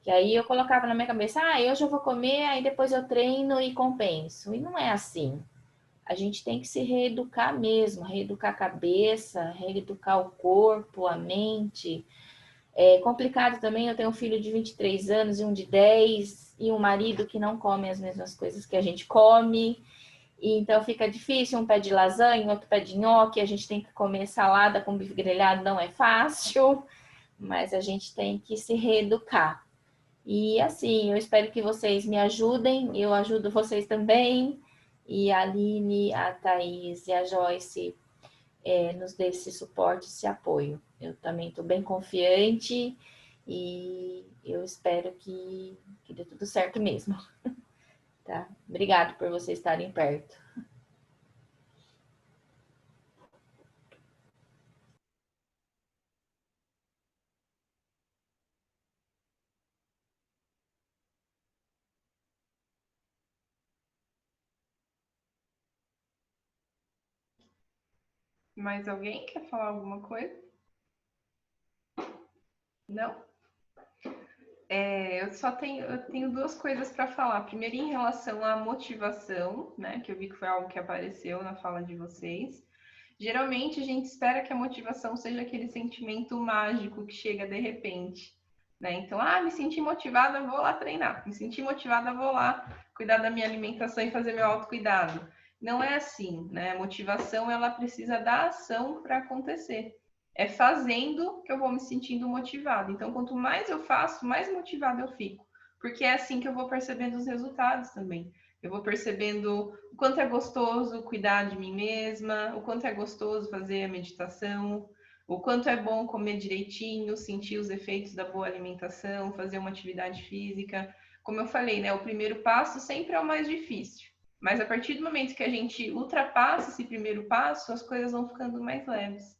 Que aí eu colocava na minha cabeça, hoje eu vou comer, aí depois eu treino e compenso. E não é assim. A gente tem que se reeducar mesmo, reeducar a cabeça, reeducar o corpo, a mente. É complicado também, eu tenho um filho de 23 anos e um de 10, e um marido que não come as mesmas coisas que a gente come. E então fica difícil, um pede lasanha, outro pede nhoque, a gente tem que comer salada com bife grelhado, não é fácil, mas a gente tem que se reeducar. E assim, eu espero que vocês me ajudem, eu ajudo vocês também. E a Aline, a Thaís e a Joyce nos dê esse suporte, esse apoio. Eu também estou bem confiante e eu espero que dê tudo certo mesmo. Tá? Obrigado por vocês estarem perto. Mais alguém quer falar alguma coisa? Não? Eu tenho 2 coisas para falar. Primeiro, em relação à motivação, né? Que eu vi que foi algo que apareceu na fala de vocês. Geralmente, a gente espera que a motivação seja aquele sentimento mágico que chega de repente, né? Então, me senti motivada, vou lá treinar. Me senti motivada, vou lá cuidar da minha alimentação e fazer meu autocuidado. Não é assim, né? A motivação, ela precisa da ação para acontecer. É fazendo que eu vou me sentindo motivada. Então, quanto mais eu faço, mais motivada eu fico. Porque é assim que eu vou percebendo os resultados também. Eu vou percebendo o quanto é gostoso cuidar de mim mesma, o quanto é gostoso fazer a meditação, o quanto é bom comer direitinho, sentir os efeitos da boa alimentação, fazer uma atividade física. Como eu falei, né? O primeiro passo sempre é o mais difícil. Mas a partir do momento que a gente ultrapassa esse primeiro passo, as coisas vão ficando mais leves.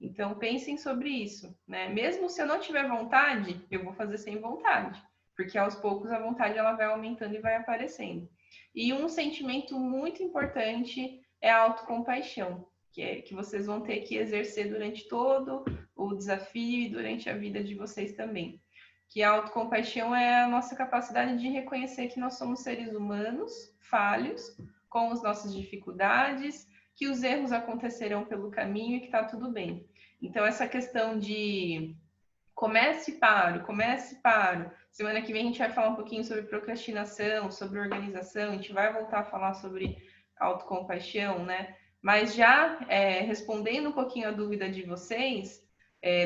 Então, pensem sobre isso, né? Mesmo se eu não tiver vontade, eu vou fazer sem vontade, porque aos poucos a vontade ela vai aumentando e vai aparecendo. E um sentimento muito importante é a autocompaixão, que vocês vão ter que exercer durante todo o desafio e durante a vida de vocês também. Que a autocompaixão é a nossa capacidade de reconhecer que nós somos seres humanos, falhos, com as nossas dificuldades, que os erros acontecerão pelo caminho e que está tudo bem. Então, essa questão de comece e paro. Semana que vem a gente vai falar um pouquinho sobre procrastinação, sobre organização, a gente vai voltar a falar sobre autocompaixão, né? Mas já respondendo um pouquinho a dúvida de vocês,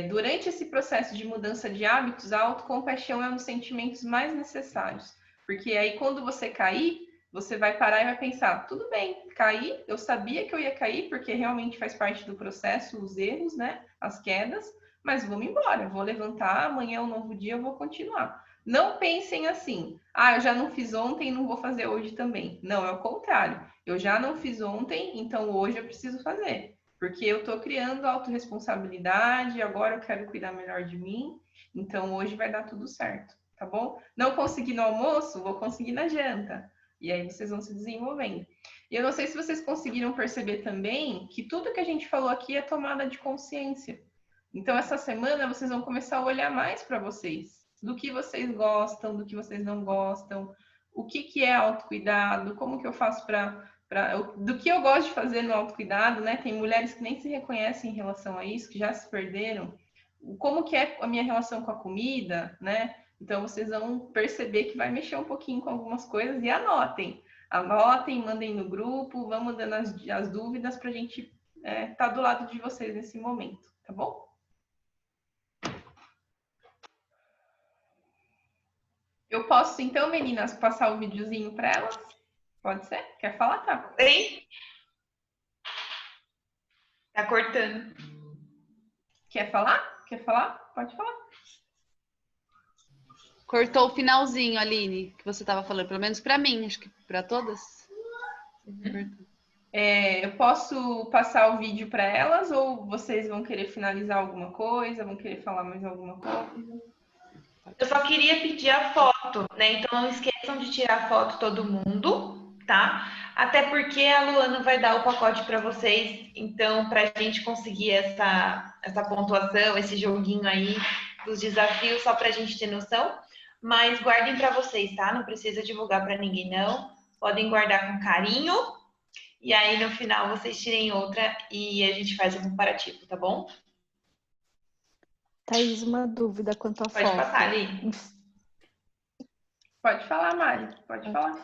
durante esse processo de mudança de hábitos, a autocompaixão é um dos sentimentos mais necessários. Porque aí quando você cair, você vai parar e vai pensar, tudo bem, caí, eu sabia que eu ia cair, porque realmente faz parte do processo, os erros, né? As quedas, mas vamos embora, vou levantar, amanhã é um novo dia, eu vou continuar. Não pensem assim, eu já não fiz ontem, não vou fazer hoje também. Não, é o contrário. Eu já não fiz ontem, então hoje eu preciso fazer. Porque eu estou criando autorresponsabilidade, agora eu quero cuidar melhor de mim, então hoje vai dar tudo certo, tá bom? Não consegui no almoço, vou conseguir na janta. E aí vocês vão se desenvolvendo. E eu não sei se vocês conseguiram perceber também que tudo que a gente falou aqui é tomada de consciência. Então, essa semana, vocês vão começar a olhar mais para vocês. Do que vocês gostam, do que vocês não gostam. O que é autocuidado, como que eu faço do que eu gosto de fazer no autocuidado, né? Tem mulheres que nem se reconhecem em relação a isso, que já se perderam. Como que é a minha relação com a comida, né? Então, vocês vão perceber que vai mexer um pouquinho com algumas coisas e anotem. Anotem, mandem no grupo, vão mandando as dúvidas para a gente estar do lado de vocês nesse momento, tá bom? Eu posso, então, meninas, passar o videozinho para elas? Pode ser? Quer falar, tá? Sim. Tá cortando. Quer falar? Quer falar? Pode falar. Cortou o finalzinho, Aline, que você estava falando, pelo menos para mim, acho que para todas. Eu posso passar o vídeo para elas ou vocês vão querer finalizar alguma coisa, vão querer falar mais alguma coisa? Eu só queria pedir a foto, né? Então não esqueçam de tirar foto todo mundo, tá? Até porque a Luana vai dar o pacote para vocês, então para a gente conseguir essa pontuação, esse joguinho aí dos desafios, só para a gente ter noção. Mas guardem para vocês, tá? Não precisa divulgar para ninguém, não. Podem guardar com carinho. E aí, no final, vocês tirem outra e a gente faz o comparativo, tá bom? Thaís, uma dúvida quanto à foto. Pode passar, Ali. Pode falar, Mari. Pode falar.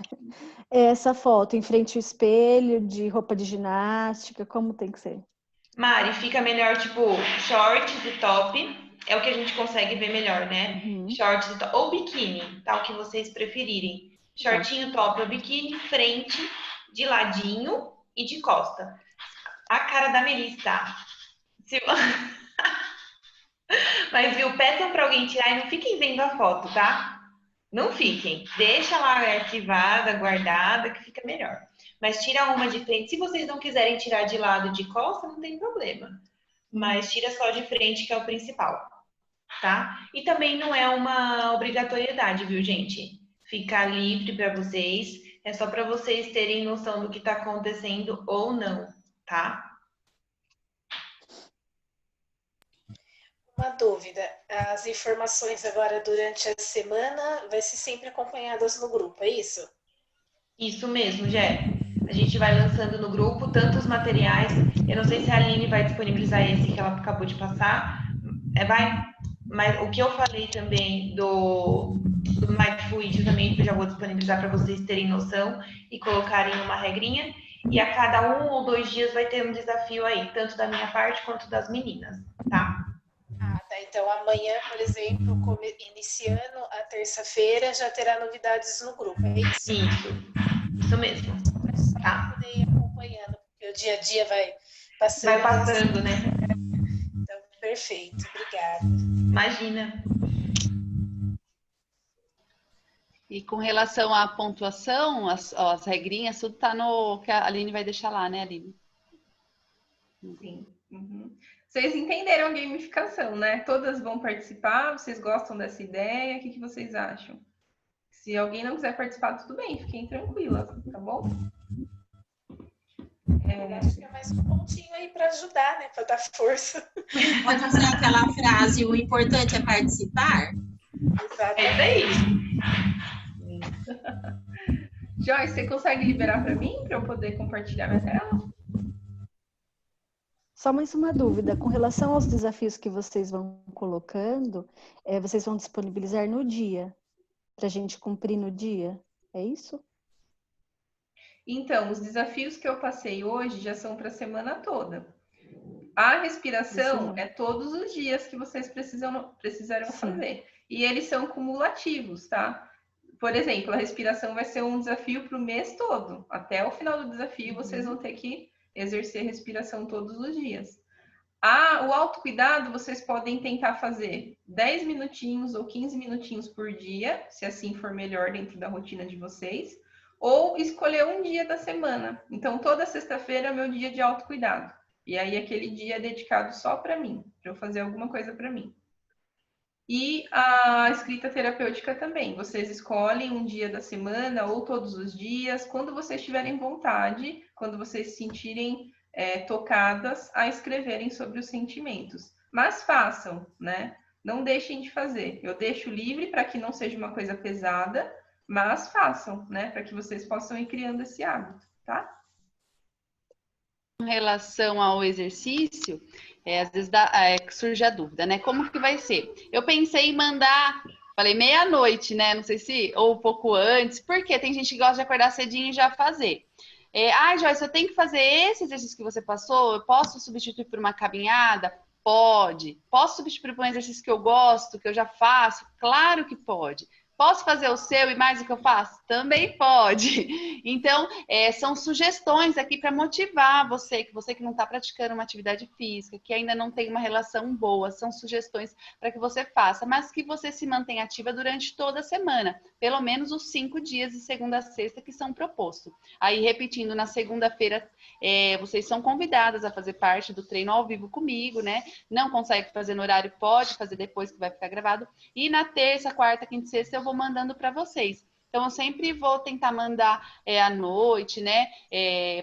Essa foto em frente ao espelho, de roupa de ginástica, como tem que ser? Mari, fica melhor, tipo, shorts e top. É o que a gente consegue ver melhor, né? Shorts e top. Ou biquíni, tá? O que vocês preferirem. Shortinho, top ou biquíni, frente, de ladinho e de costa. A cara da Melissa. Mas, viu, peçam pra alguém tirar e não fiquem vendo a foto, tá? Não fiquem. Deixa lá arquivada, guardada, que fica melhor. Mas tira uma de frente. Se vocês não quiserem tirar de lado e de costa, não tem problema. Mas tira só de frente, que é o principal, tá? E também não é uma obrigatoriedade, viu, gente? Fica livre para vocês. É só para vocês terem noção do que tá acontecendo ou não, tá? Uma dúvida. As informações agora durante a semana vai ser sempre acompanhadas no grupo, é isso? Isso mesmo, Jé. A gente vai lançando no grupo tantos materiais. Eu não sei se a Aline vai disponibilizar esse que ela acabou de passar. Vai. Mas o que eu falei também do Mindful Eating também eu já vou disponibilizar para vocês terem noção e colocarem uma regrinha. E a cada 1 ou 2 dias vai ter um desafio aí, tanto da minha parte quanto das meninas, tá? Tá. Então amanhã, por exemplo, iniciando a terça-feira, já terá novidades no grupo, é isso? Isso mesmo. Tá. Poder ir acompanhando, porque o dia a dia vai passando. Vai passando, né? Então, perfeito. Obrigada. Imagina. E com relação à pontuação, as regrinhas, tudo tá no que a Aline vai deixar lá, né, Aline? Sim. Vocês entenderam a gamificação, né? Todas vão participar, vocês gostam dessa ideia? O que vocês acham? Se alguém não quiser participar, tudo bem, fiquem tranquilas, tá bom? Acho que é mais um pontinho aí para ajudar, né? Para dar força. Pode usar aquela frase, o importante é participar? É isso aí. Joyce, você consegue liberar para mim, para eu poder compartilhar minha tela? Só mais uma dúvida, com relação aos desafios que vocês vão colocando, vocês vão disponibilizar no dia, para a gente cumprir no dia, é isso? Então, os desafios que eu passei hoje já são para a semana toda. A respiração é todos os dias que vocês precisarão fazer. E eles são cumulativos, tá? Por exemplo, a respiração vai ser um desafio para o mês todo. Até o final do desafio, vocês vão ter que exercer respiração todos os dias. O autocuidado, vocês podem tentar fazer 10 minutinhos ou 15 minutinhos por dia, se assim for melhor dentro da rotina de vocês, ou escolher um dia da semana. Então, toda sexta-feira é o meu dia de autocuidado. E aí, aquele dia é dedicado só para mim, para eu fazer alguma coisa para mim. E a escrita terapêutica também. Vocês escolhem um dia da semana ou todos os dias, quando vocês tiverem vontade, quando vocês se sentirem tocadas a escreverem sobre os sentimentos. Mas façam, né? Não deixem de fazer. Eu deixo livre para que não seja uma coisa pesada, mas façam, né? Para que vocês possam ir criando esse hábito, tá? Com relação ao exercício, às vezes surge a dúvida, né? Como que vai ser? Eu pensei em mandar, falei meia-noite, né? Não sei se, ou um pouco antes, porque tem gente que gosta de acordar cedinho e já fazer. Joyce, eu tenho que fazer esse exercício que você passou? Eu posso substituir por uma caminhada? Pode. Posso substituir por um exercício que eu gosto, que eu já faço? Claro que pode. Posso fazer o seu e mais o que eu faço? Também pode. Então, são sugestões aqui para motivar você que não está praticando uma atividade física, que ainda não tem uma relação boa. São sugestões para que você faça, mas que você se mantenha ativa durante toda a semana. Pelo menos os 5 dias de segunda a sexta que são propostos. Aí, repetindo, na segunda-feira, vocês são convidadas a fazer parte do treino ao vivo comigo, né? Não consegue fazer no horário, pode fazer depois que vai ficar gravado. E na terça, quarta, quinta e sexta eu vou mandando para vocês. Então, eu sempre vou tentar mandar à noite, né?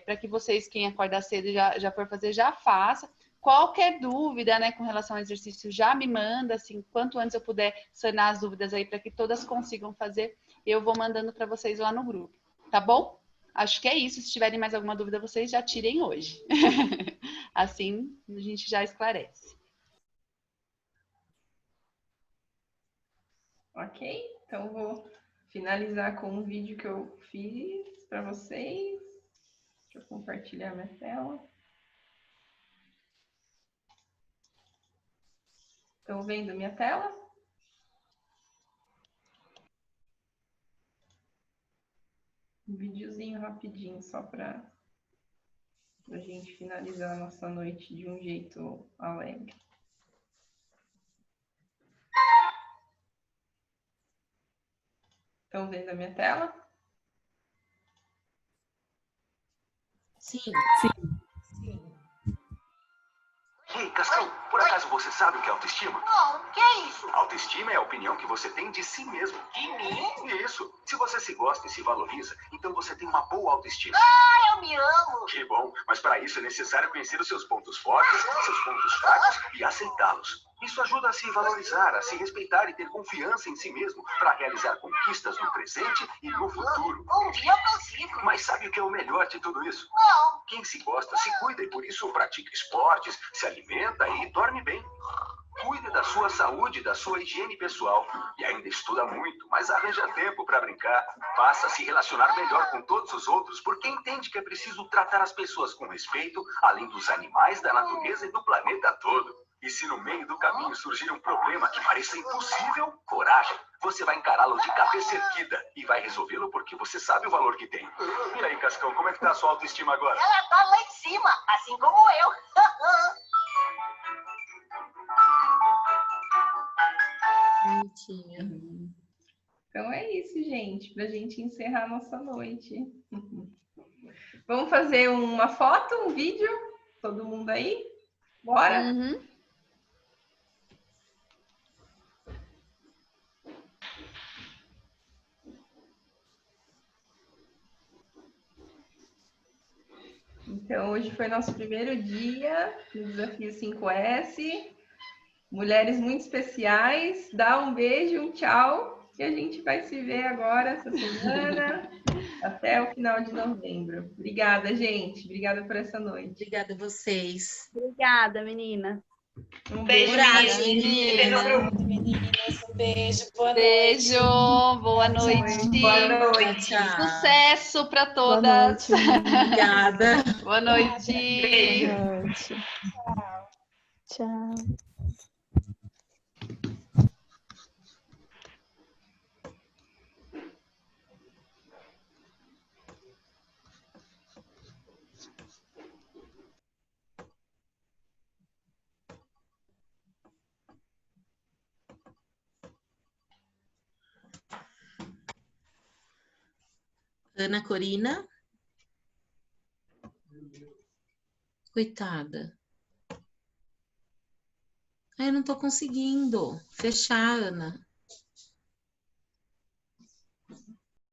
Para que vocês, quem acorda cedo já for fazer, já faça. Qualquer dúvida, né, com relação ao exercício, já me manda, assim, quanto antes eu puder sanar as dúvidas aí para que todas consigam fazer, eu vou mandando para vocês lá no grupo, tá bom? Acho que é isso. Se tiverem mais alguma dúvida, vocês já tirem hoje. Assim, a gente já esclarece. Ok? Então, vou finalizar com um vídeo que eu fiz para vocês. Deixa eu compartilhar minha tela. Estão vendo minha tela? Um videozinho rapidinho, só para a gente finalizar a nossa noite de um jeito alegre. Estão vendo a minha tela? Sim. Ei, Cascão, por acaso você sabe o que é autoestima? Não, o que é isso? Autoestima é a opinião que você tem de si mesmo. De mim? Isso. Se você se gosta e se valoriza, então você tem uma boa autoestima. Ah, eu me amo. Que bom, mas para isso é necessário conhecer os seus pontos fortes, seus pontos fracos e aceitá-los. Isso ajuda a se valorizar, a se respeitar e ter confiança em si mesmo para realizar conquistas no presente e no futuro. Um dia eu consigo. Mas sabe o que é o melhor de tudo isso? Não. Quem se gosta se cuida e por isso pratica esportes, se alimenta e dorme bem. Cuide da sua saúde, da sua higiene pessoal. E ainda estuda muito, mas arranja tempo para brincar. Passa a se relacionar melhor com todos os outros, porque entende que é preciso tratar as pessoas com respeito, além dos animais, da natureza e do planeta todo. E se no meio do caminho surgir um problema que pareça impossível, coragem. Você vai encará-lo de cabeça erguida e vai resolvê-lo porque você sabe o valor que tem. E aí, Cascão, como é que tá a sua autoestima agora? Ela tá lá em cima, assim como eu. Bonitinho. Então é isso, gente, para a gente encerrar a nossa noite. Vamos fazer uma foto, um vídeo? Todo mundo aí? Bora? Uhum. Então, hoje foi nosso primeiro dia no Desafio 5S. Mulheres muito especiais. Dá um beijo, um tchau. E a gente vai se ver agora essa semana. Até o final de novembro. Obrigada, gente. Obrigada por essa noite. Obrigada a vocês. Obrigada, menina. Um beijo, Coragem, meninas. menina. Meninas, um beijo. Boa Beijo, noite. boa noite. Boa noite. Tchau. Sucesso para Boa todas. noite. Obrigada. Boa noite. Beijo. Boa noite. Tchau. Ana Corina. Coitada. Ai, eu não tô conseguindo fechar, Ana.